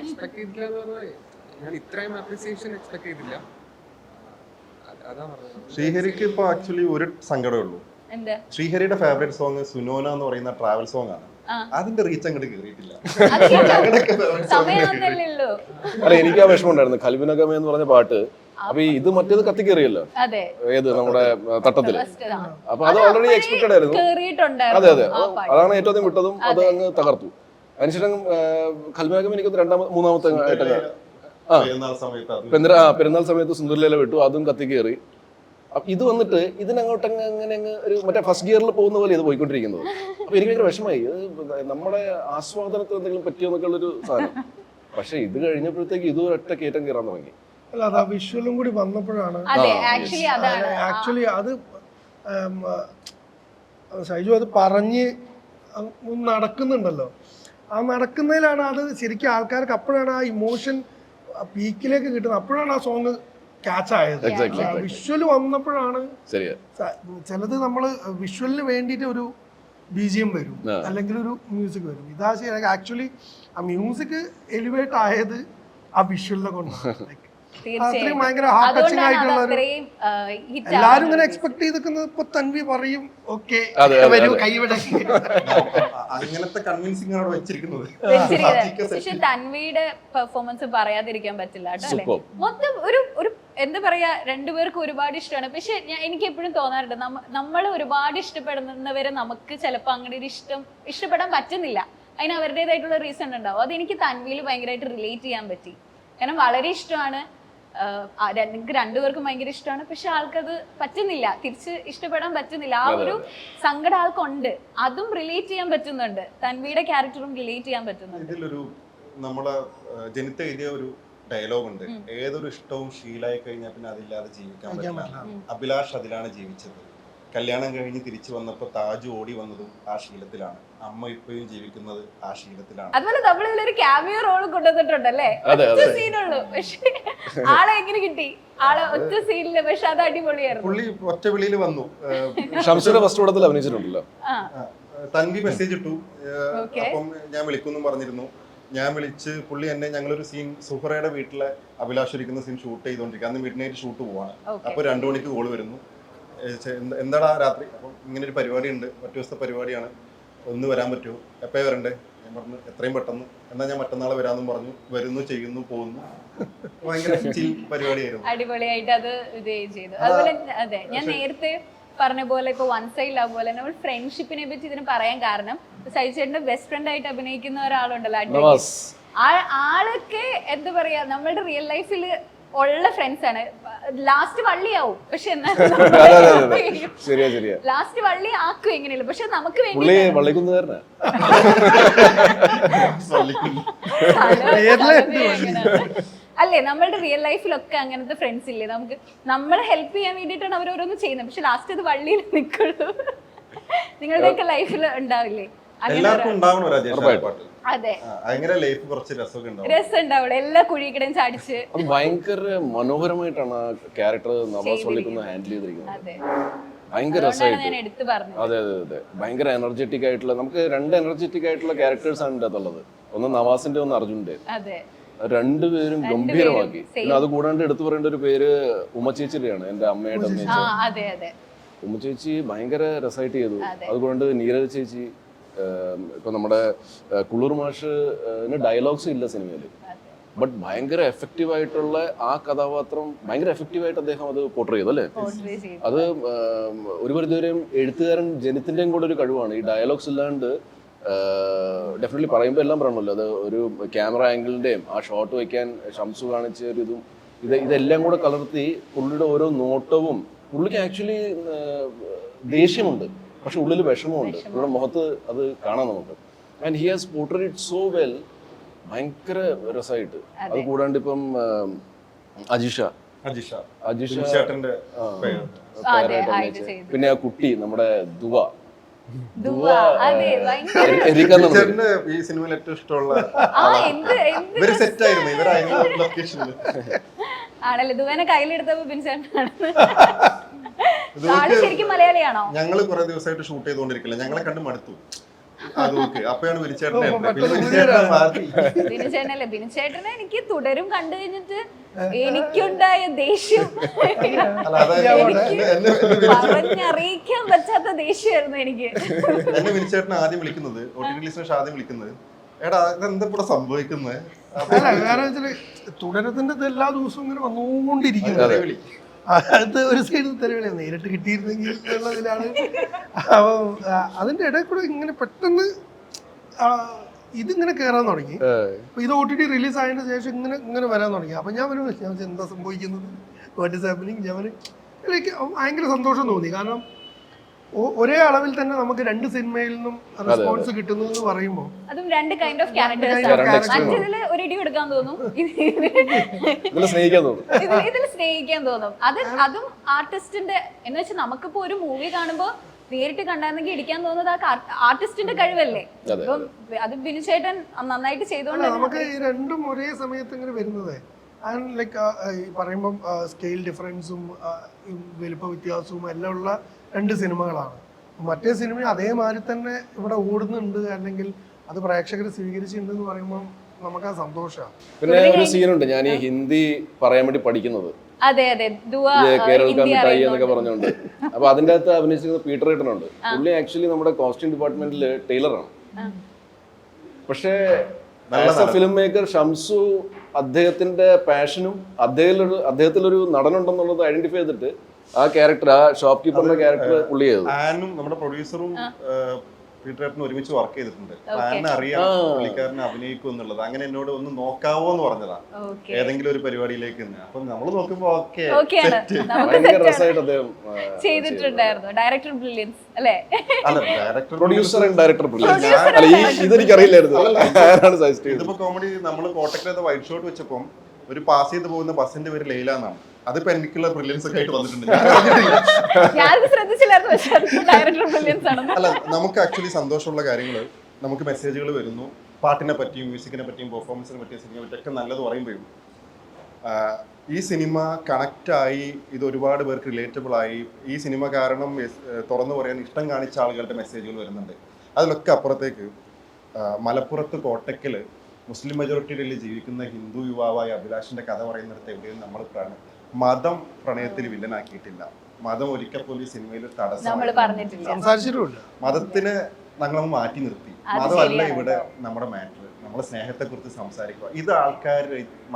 എക്സ്പെക്ട് ചെയ്തില്ല എന്ന് പറഞ്ഞാൽ ഞാൻ ഇത്രയും അപ്രീസിയേഷൻ എക്സ്പെക്ട് ചെയ്തില്ല. അതാ പറഞ്ഞത്. ശ്രീഹരിക്ക് ഇപ്പൊ ആക്ച്വലി ഒരു സങ്കടമേ ഉള്ളൂ. ശ്രീഹരിയുടെ ഫേവറേറ്റ് സോങ് സുനോന എന്ന് പറയുന്ന ട്രാവൽ സോങ് ആണ്. അതിന്റെ റീച്ച് അങ്ങോട്ട് കേറിയിട്ടില്ല. അല്ല, എനിക്ക് ആ വിഷമം ഉണ്ടായിരുന്നു. ഖൽബിനഗമ എന്ന് പറഞ്ഞ പാട്ട്. അപ്പൊ ഇത് മറ്റേത് കത്തിക്കേറിയല്ലോ, ഏത് നമ്മുടെ തട്ടത്തില്. അപ്പൊ അത് ഓൾറെഡി എക്സ്പെക്ടഡ് ആയിരുന്നു. അതെ, അതാണ് ഏറ്റവും ആദ്യം വിട്ടതും അത് അങ്ങ് തകർത്തു. അതിനുശേഷം ഖൽബിനഗമ എനിക്ക് മൂന്നാമത്തെ ആയിട്ടൊക്കെ പെരുന്നാൾ സമയത്ത് സുന്ദരലീല വിട്ടു, അതും കത്തിക്കേറി. ഇത് വന്നിട്ട് ഇതിനങ്ങോട്ടങ്ങ് അങ്ങനെ ഒരു മറ്റേ ഫസ്റ്റ് ഗിയറിൽ പോകുന്ന പോലെ ഇത് പോയിക്കൊണ്ടിരിക്കുന്നത്. അപ്പൊ എനിക്ക് ഭയങ്കര വിഷമമായി. നമ്മുടെ ആസ്വാദനത്തിന് എന്തെങ്കിലും പറ്റിയെന്നൊക്കെ ഉള്ളൊരു സാധനം. പക്ഷെ ഇത് കഴിഞ്ഞപ്പോഴത്തേക്ക് ഇത് ഒറ്റ കയറ്റം കയറാൻ തുടങ്ങി. അല്ല, അത് ആ വിഷ്വലും കൂടി വന്നപ്പോഴാണ് ആക്ച്വലി അത് ഷൈജു അത് പറഞ്ഞ് നടക്കുന്നുണ്ടല്ലോ. ആ നടക്കുന്നതിലാണ് അത് ശരിക്കും ആൾക്കാർക്ക് അപ്പോഴാണ് ആ ഇമോഷൻ പീക്കിലേക്ക് കിട്ടുന്നത്. അപ്പോഴാണ് ആ സോങ് ക്യാച്ച് ആയത്. വിഷ്വല് വന്നപ്പോഴാണ് ചിലത് നമ്മള് വിഷ്വലിന് വേണ്ടിയിട്ട് ഒരു BGM വരും, അല്ലെങ്കിൽ ഒരു മ്യൂസിക് വരും. ഇതാ ശരി, ആക്ച്വലി ആ മ്യൂസിക് എലിവേറ്റ് ആയത് ആ വിഷ്വലിനെ കൊണ്ടാണ്. അത്രയും ഭയങ്കര ഹാർട്ട് ടച്ചിങ് ആയിട്ടുള്ള എല്ലാരും ഇങ്ങനെ എക്സ്പെക്ട് ചെയ്തിരിക്കുന്നത്. ഇപ്പൊ തൻവി പറയും ഓക്കെ കൈവിടെ അങ്ങനത്തെ കൺവിൻസിംഗ് ആണ് വെച്ചിരിക്കുന്നത്. പക്ഷെ തൻവിയുടെ പെർഫോമൻസ് പറയാതിരിക്കാൻ പറ്റില്ല കേട്ടോ. മൊത്തം ഒരു എന്താ പറയാ, രണ്ടുപേർക്കും ഒരുപാട് ഇഷ്ടമാണ്. പക്ഷെ എനിക്ക് എപ്പോഴും തോന്നാറുണ്ട്, നമ്മൾ ഒരുപാട് ഇഷ്ടപ്പെടുന്നവരെ നമുക്ക് ചിലപ്പോൾ അങ്ങനെ ഒരു ഇഷ്ടപ്പെടാൻ പറ്റുന്നില്ല. അതിന് അവരുടേതായിട്ടുള്ള റീസൺ ഉണ്ടാവും. അതെനിക്ക് തൻവിയിൽ ഭയങ്കരമായിട്ട് റിലേറ്റ് ചെയ്യാൻ പറ്റി. കാരണം വളരെ ഇഷ്ടമാണ്, നിങ്ങൾക്ക് രണ്ടുപേർക്കും ഭയങ്കര ഇഷ്ടമാണ്. പക്ഷെ ആൾക്കത് പറ്റുന്നില്ല, തിരിച്ച് ഇഷ്ടപ്പെടാൻ പറ്റുന്നില്ല. ആ ഒരു സങ്കടം ആൾക്കുണ്ട്. അതും റിലേറ്റ് ചെയ്യാൻ പറ്റുന്നുണ്ട്. തൻവിയുടെ ക്യാരക്ടറും റിലേറ്റ് ചെയ്യാൻ പറ്റുന്നുണ്ട്. ഇതിലൊരു നമ്മളെ ജനിത എഴുതിയ ഒരു ഡയലോഗ് ഉണ്ട്. ഏതൊരു ഇഷ്ടവും ശീലായി കഴിഞ്ഞാൽ പിന്നെ അതില്ലാതെ ജീവിക്കാൻ പറ്റില്ല. അഭിലാഷ് അതിലാണ് ജീവിച്ചത്. കല്യാണം കഴിഞ്ഞ് തിരിച്ചു വന്നപ്പോ താജ് ഓടി വന്നതും ആ ശീലത്തിലാണ്. അമ്മ ഇപ്പോഴും ജീവിക്കുന്നത് ആ ശീലത്തിലാണ്. അതുപോലെ നമ്മളിലൊരു ക്യാമിയോ റോൾ കൊണ്ടുവന്നിട്ടുണ്ടല്ലേ, ഒറ്റ സീനുള്ളൂ. പക്ഷെ ആളെ എങ്ങനെ കിട്ടി? ആളെ ഒറ്റ സീനില്, പക്ഷെ അത് അടിപൊളിയായിരുന്നു. പുള്ളി ഒറ്റ വിളിയിൽ വന്നു. ഷംസുടെ ഫസ്റ്റ് പടത്തിൽ അഭിനയിച്ചിട്ടുണ്ടല്ലോ. തൻവി മെസ്സേജ് ഇട്ടു, അപ്പം ഞാൻ വിളിക്കുന്നു പറഞ്ഞിരുന്നു. ഞാൻ വിളിച്ച് പുള്ളി എന്നെ, ഞങ്ങളൊരു സീൻ സുഹറയുടെ വീട്ടിലെ അഭിലാഷ് ഇരിക്കുന്ന സീൻ ഷൂട്ട് ചെയ്തോണ്ടിരിക്കുക. അന്ന് മിഡ് നൈറ്റ് ഷൂട്ട് പോവാണ്. അപ്പൊ 2 മണിക്ക് കോള് വരുന്നു. എന്താടാ രാത്രി? അപ്പം ഇങ്ങനെ ഒരു പരിപാടി ഉണ്ട്, മറ്റു ദിവസത്തെ പരിപാടിയാണ്, ഒന്ന് വരാൻ പറ്റുമോ? എപ്പോഴേ വരണ്ടേ? ഞാൻ പറഞ്ഞു എത്രയും പെട്ടെന്ന്. എന്നാൽ ഞാൻ മറ്റന്നാളെ വരാമെന്നും പറഞ്ഞു. വരുന്നു, ചെയ്യുന്നു, പോകുന്നു. ഭയങ്കര പരിപാടിയായിരുന്നു. അടിപൊളിയായിട്ട് അത് ഇത് ചെയ്തു. അതുപോലെ അതെ, ഞാൻ നേരത്തെ പറഞ്ഞ പോലെ ഇപ്പൊ വൺ സൈഡ് ലവ് പോലെ നമ്മൾ ഫ്രണ്ട്ഷിപ്പിനെ പറ്റി ഇതിന് പറയാൻ കാരണം, സൈചേട്ടന്റെ ബെസ്റ്റ് ഫ്രണ്ട് ആയിട്ട് അഭിനയിക്കുന്ന ഒരാളുണ്ടല്ലോ, ആളൊക്കെ എന്താ പറയാ, നമ്മളുടെ റിയൽ ലൈഫിൽ ഉള്ള ഫ്രണ്ട്സ് ആണ്. ലാസ്റ്റ് വള്ളിയാവും, പക്ഷെ ലാസ്റ്റ് വള്ളി ആക്കും എങ്ങനെയല്ല. പക്ഷെ നമുക്ക് വേണ്ടി അല്ലേ, നമ്മളുടെ റിയൽ ലൈഫിലൊക്കെ അങ്ങനത്തെ ഫ്രണ്ട്സ് ഇല്ലേ നമുക്ക്? നമ്മളെ ഹെൽപ്പ് ചെയ്യാൻ വേണ്ടിയിട്ടാണ് അവരോരോന്ന് ചെയ്യുന്നത്. പക്ഷെ ലാസ്റ്റ് അത് വള്ളിയിൽ നിൽക്കുള്ളൂ. നിങ്ങളുടെയൊക്കെ ലൈഫിൽ ഉണ്ടാവില്ലേ? രസമുണ്ടാവുള്ളൂ, എല്ലാ കുഴിക്കടയും ചാടിച്ച്. ഭയങ്കര മനോഹരമായിട്ടാണ് ആ ക്യാരക്ടർ നവാസ് വള്ളിക്കുന്ന് ഹാൻഡിൽ ചെയ്തിരിക്കുന്നത്. ഭയങ്കര രസമായിട്ട്. അതെ അതെ അതെ, ഭയങ്കര എനർജറ്റിക് ആയിട്ടുള്ള, നമുക്ക് 2 എനർജറ്റിക് ആയിട്ടുള്ള ക്യാരക്ടേഴ്സ് ആണ് ഇതിന്റെ അകത്തുള്ളത്. ഒന്ന് നവാസിന്റെ, ഒന്ന് അർജുന്റെ. രണ്ടുപേരും ഗംഭീരമാക്കി. പിന്നെ അത് കൂടാണ്ട് എടുത്തു പറയേണ്ട ഒരു പേര് ഉമ്മച്ചേച്ചിയുടെയാണ്, എന്റെ അമ്മയുടെ അമ്മേച്ചി. ഉമ്മച്ചേച്ചി ഭയങ്കര രസമായിട്ട് ചെയ്തു. അതുകൊണ്ട് നീരജ് ചേച്ചി, ഇപ്പൊ നമ്മുടെ കുളൂർ മാഷിന് ഡയലോഗ്സ് ഇല്ല സിനിമയില്, ബട്ട് ഭയങ്കര എഫക്റ്റീവ് ആയിട്ടുള്ള ആ കഥാപാത്രം ഭയങ്കര എഫക്റ്റീവായിട്ട് അദ്ദേഹം അത് പോർട്രേ ചെയ്തു അല്ലേ. അത് ഒരു പരിധിവരെയും എഴുത്തുകാരൻ ജനിത്തിന്റെയും കൂടെ ഒരു കഴിവാണ്. ഈ ഡയലോഗ്സ് ഇല്ലാണ്ട് ഡെഫിനറ്റ്ലി പറയുമ്പോൾ എല്ലാം പറയണമല്ലോ, അത് ഒരു ക്യാമറ ആംഗിളിന്റെയും ആ ഷോട്ട് വയ്ക്കാൻ ഷംസു കാണിച്ച ഒരു ഇതെല്ലാം കൂടെ കലർത്തി പുള്ളിയുടെ ഓരോ നോട്ടവും പുള്ളിക്ക് ആക്ച്വലി ദേഷ്യമുണ്ട്, പക്ഷെ ഉള്ളിൽ വിഷമമുണ്ട്. പുള്ളിയുടെ മുഖത്ത് അത് കാണാം നമുക്ക്. And he has portrait it so well, ഭയങ്കര രസമായിട്ട്. അത് കൂടാണ്ട് ഇപ്പം അജിഷ ചേട്ടന്റെ പിന്നെ ആ കുട്ടി നമ്മുടെ ദുവ അതെ ഭയങ്കര ചേട്ടന്റെ ഈ സിനിമയിൽ ഏറ്റവും ഇഷ്ടമുള്ള ഇവര് സെറ്റ് ആയിരുന്നു, ഇവരായിരുന്നു ലൊക്കേഷനിൽ. ആണല്ലേ, ദുവേനെ കയ്യിലെടുത്തപ്പോ ബിൻചേട്ടനാണ്. ആള് ശരിക്കും മലയാളിയാണോ? ഞങ്ങള് കുറെ ദിവസമായിട്ട് ഷൂട്ട് ചെയ്തുകൊണ്ടിരിക്കില്ല, ഞങ്ങളെ കണ്ട് മടുത്തു. അപ്പോഴാണ് ബിനുചേട്ടനല്ലേ, ബിനുചേട്ടനെ എനിക്ക് തുടരും കണ്ടു കഴിഞ്ഞിട്ട് എനിക്കുണ്ടായ ദേഷ്യം പറഞ്ഞറിയിക്കാൻ പറ്റാത്ത ദേഷ്യമായിരുന്നു എനിക്ക്. എന്നെ വിനിച്ചേട്ടനെ ആദ്യം വിളിക്കുന്നത്, OTT ലിസ്റ്റിനെ ആദ്യം വിളിക്കുന്നത്, എടാ ഇതെന്താ ഇവിടെ സംഭവിക്കുന്നത്? തുടരത്തിന്റെ എല്ലാ ദിവസവും ഇങ്ങനെ വന്നുകൊണ്ടിരിക്കുന്നത്. അത് ഒരു സൈഡ് തെരുവിലാണ്, നേരിട്ട് കിട്ടിയിരുന്നെങ്കിൽ ഉള്ളതിലാണ്. അപ്പം അതിന്റെ ഇടയിൽ കൂടെ ഇങ്ങനെ പെട്ടെന്ന് ഇതിങ്ങനെ കയറാൻ തുടങ്ങി. അപ്പൊ ഇത് OTT റിലീസ് ആയതിനു ശേഷം ഇങ്ങനെ വരാൻ തുടങ്ങി. അപ്പൊ ഞാൻ എന്താ സംഭവിക്കുന്നത്, വാട്ട് ഈസ് ഹാപ്പനിങ്? എനിക്ക് ഭയങ്കര സന്തോഷം തോന്നി. കാരണം ഒരേ അളവിൽ തന്നെ നമുക്ക് 2 സിനിമയിൽ നിന്നും റെസ്പോൺസ് കിട്ടുന്നു എന്ന് പറയുമ്പോൾ അതും 2 കൈൻഡ് ഓഫ് ക്യാരക്ടേഴ്സ്. മറ്റേതില് ഒരു ഇടി കൊടുക്കാൻ തോന്നും, ഇതിൽ സ്നേഹിക്കാൻ തോന്നും. അതും ആർട്ടിസ്റ്റിന്റെ എന്ന് വെച്ചാൽ നമുക്കിപ്പോ ഒരു മൂവി കാണുമ്പോ നേരിട്ട് കണ്ടായിരുന്നെങ്കിൽ ഇടിക്കാൻ തോന്നുന്നത് ആർട്ടിസ്റ്റിന്റെ കഴിവല്ലേ. അപ്പം അത് ബിനുചേട്ടൻ നന്നായിട്ട് ചെയ്തോണ്ട് നമുക്ക് ഈ രണ്ടും ഒരേ സമയത്ത് ഇങ്ങനെ വരുന്നത്. ആൻഡ് ലൈക്ക് ഈ പറയുമ്പം സ്കെയിൽ ഡിഫറൻസും വലുപ്പ വ്യത്യാസവും എല്ലാം ഉള്ള 2 സിനിമകളാണ്. മറ്റേ സിനിമ അതേമാതിരി തന്നെ ഇവിടെ ഓടുന്നുണ്ട്, അല്ലെങ്കിൽ അത് പ്രേക്ഷകർ സ്വീകരിച്ചിട്ടുണ്ടെന്ന് പറയുമ്പോൾ നമുക്ക് ആ സന്തോഷമാണ്. പിന്നെ ഒരു സീനുണ്ട്, ഞാൻ ഈ ഹിന്ദി പറയാൻ വേണ്ടി പഠിക്കുന്നത്, അതെ കേരള മിഠായി എന്നൊക്കെ പറഞ്ഞുകൊണ്ട്. അപ്പൊ അതിന്റെ അകത്ത് അഭിനയിച്ചിരിക്കുന്ന പീറ്റർ ഏട്ടനുണ്ട്. പുള്ളി ആക്ച്വലി നമ്മുടെ കോസ്റ്റ്യൂം ഡിപ്പാർട്ട്മെന്റിൽ ടൈലറാണ്. പക്ഷേ as A film maker Shamsu അദ്ദേഹത്തിന്റെ പാഷനും അദ്ദേഹത്തിലൊരു നടനുണ്ടെന്നുള്ളത് ഐഡന്റിഫൈ ചെയ്തിട്ട് ആ ക്യാരക്ടർ, ആ ഷോപ്പ് കീപ്പറിന്റെ ക്യാരക്ടർ പുള്ളി ചെയ്തു. ആനും നമ്മുടെ പ്രൊഡ്യൂസറും പീറ്ററേട്ടനും ഒരുമിച്ച് വർക്ക് ചെയ്തിട്ടുണ്ട്. ആനെ അറിയാം പുള്ളിക്കാരനെ അഭിനയിക്കും എന്നുള്ളത്. അങ്ങനെ എന്നോട് ഒന്ന് നോക്കാവോ എന്ന് പറഞ്ഞതാ ഏതെങ്കിലും ഒരു പരിപാടിയിലേക്ക്. അപ്പൊ നമ്മള് നോക്കുമ്പോ ഭയങ്കര രസമായിട്ട് അദ്ദേഹം ചെയ്തിട്ടുണ്ടായിരുന്നു. ഡയറക്ടർ ബ്രില്യൻസ് അല്ലേ? Producer and director brilliance. ഇതെനിക്കറിയില്ലായിരുന്നു. ഇതിപ്പോ കോമഡി, നമ്മള് കോട്ടക്കലത്തെ വൈറ്റ് ഷോട്ട് വെച്ചപ്പോ ഒരു പാസ് ചെയ്ത് പോകുന്ന ബസിന്റെ പേര് ലൈല എന്നാണ്. അതിപ്പോ എനിക്കുള്ള ബ്രില്യൻസ് ഒക്കെ ആയിട്ട് വന്നിട്ടുണ്ട്. അല്ല, നമുക്ക് ആക്ച്വലി സന്തോഷമുള്ള കാര്യങ്ങൾ, നമുക്ക് മെസ്സേജുകൾ വരുന്നു, പാട്ടിനെ പറ്റിയും മ്യൂസിക്കിനെ പറ്റിയും പെർഫോമൻസിനെ പറ്റിയും സിനിമയെ പറ്റിയൊക്കെ നല്ലത് പറയുമ്പോഴും ഈ സിനിമ കണക്റ്റായി, ഇത് ഒരുപാട് പേർക്ക് റിലേറ്റബിൾ ആയി, ഈ സിനിമ കാരണം തുറന്നു പറയാൻ ഇഷ്ടം കാണിച്ച ആളുകളുടെ മെസ്സേജുകൾ വരുന്നുണ്ട്. അതിലൊക്കെ അപ്പുറത്തേക്ക് മലപ്പുറത്ത് കോട്ടക്കൽ മുസ്ലിം മെജോറിറ്റിയിൽ ജീവിക്കുന്ന ഹിന്ദു യുവാവായ അഭിലാഷിന്റെ കഥ പറയുന്നിടത്ത് എവിടെയും നമ്മൾ മതം പ്രണയത്തിൽ വില്ലനാക്കിയിട്ടില്ല. മതം ഒരിക്കൽ പോലും സിനിമയിൽ സംസാരിച്ചിട്ടുമില്ല. മതത്തിനെ ഞങ്ങൾ മാറ്റി നിർത്തി. മതമല്ല ഇവിടെ നമ്മുടെ മാറ്റർ. നമ്മുടെ സ്നേഹത്തെ കുറിച്ച് സംസാരിക്കുക, ഇത് ആൾക്കാർ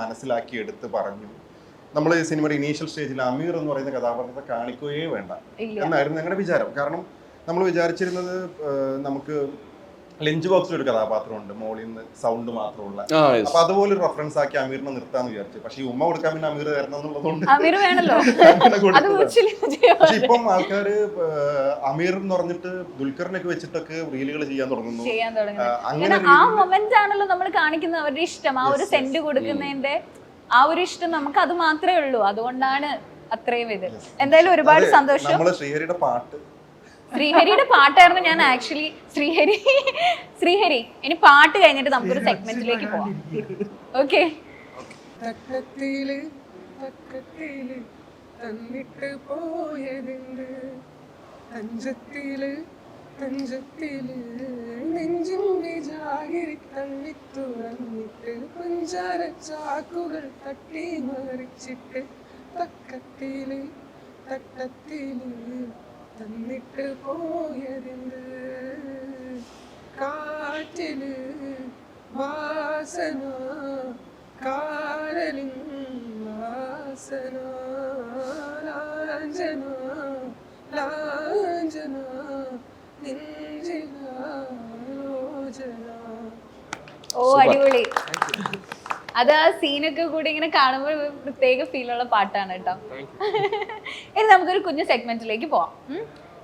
മനസ്സിലാക്കി എടുത്ത് പറഞ്ഞു. നമ്മൾ ഈ സിനിമയുടെ ഇനീഷ്യൽ സ്റ്റേജിൽ അമീർ എന്ന് പറയുന്ന കഥാപാത്രത്തെ കാണിക്കുകയേ വേണ്ട എന്നായിരുന്നു ഞങ്ങളുടെ വിചാരം. കാരണം നമ്മൾ വിചാരിച്ചിരുന്നത് നമുക്ക് ലഞ്ച് ബോക്സിൽ ഒരു കഥാപാത്രമുണ്ട്, മോളിൽ നിന്ന് സൗണ്ട് മാത്രമുള്ള. അപ്പൊ അതുപോലെ ഒരു റെഫറൻസ് ആക്കി അമീറിനെ നിർത്താന്ന് വിചാരിച്ചു. പക്ഷെ ഈ ഉമ്മ കൊടുക്കാൻ പിന്നെ അമീർ തരണം എന്നുള്ളതുകൊണ്ട് പക്ഷെ ഇപ്പം ആൾക്കാര് അമീർ എന്ന് പറഞ്ഞിട്ട് ദുൽഖറിനൊക്കെ വെച്ചിട്ടൊക്കെ റീലുകൾ ചെയ്യാൻ തുടങ്ങുന്നു. അങ്ങനെ ആ മൊമെന്റ് ആണല്ലോ നമ്മൾ കാണിക്കുന്നത്, അവരുടെ ഇഷ്ടം, ആ ഒരു സെന്റ് കൊടുക്കുന്നതിന്റെ ആ ഒരു ഇഷ്ടം നമുക്ക് അത് മാത്രമേ ഉള്ളൂ. അതുകൊണ്ടാണ് അത്രയും ഇത്. എന്തായാലും ഒരുപാട് സന്തോഷം. നമ്മള് ശ്രീഹരിയുടെ പാട്ടായിരുന്നു ഞാൻ ആക്ച്വലി. ശ്രീഹരി ഇനി പാട്ട് കഴിഞ്ഞിട്ട് നമുക്കൊരു സെഗ്മെന്റിലേക്ക് പോവാം. ഓക്കെ. ചാക്കുകൾ തട്ടി മറിച്ചിട്ട് തക്കത്തില് തട്ടത്തില് തന്നിട്ട് പോയതിണ്ട് കാറ്റില് വാസന കാരലിൻ വാസന ലാഞ്ചന ലാഞ്ചന നെഞ്ചിലോചന. ഓ അടിപൊളി അത് ആ സീനൊക്കെ കൂടി ഇങ്ങനെ കാണുമ്പോൾ ഒരു പ്രത്യേക ഫീലുള്ള പാട്ടാണ് കേട്ടോ. ഇനി നമുക്കൊരു കുഞ്ഞു സെഗ്മെന്റിലേക്ക് പോവാം.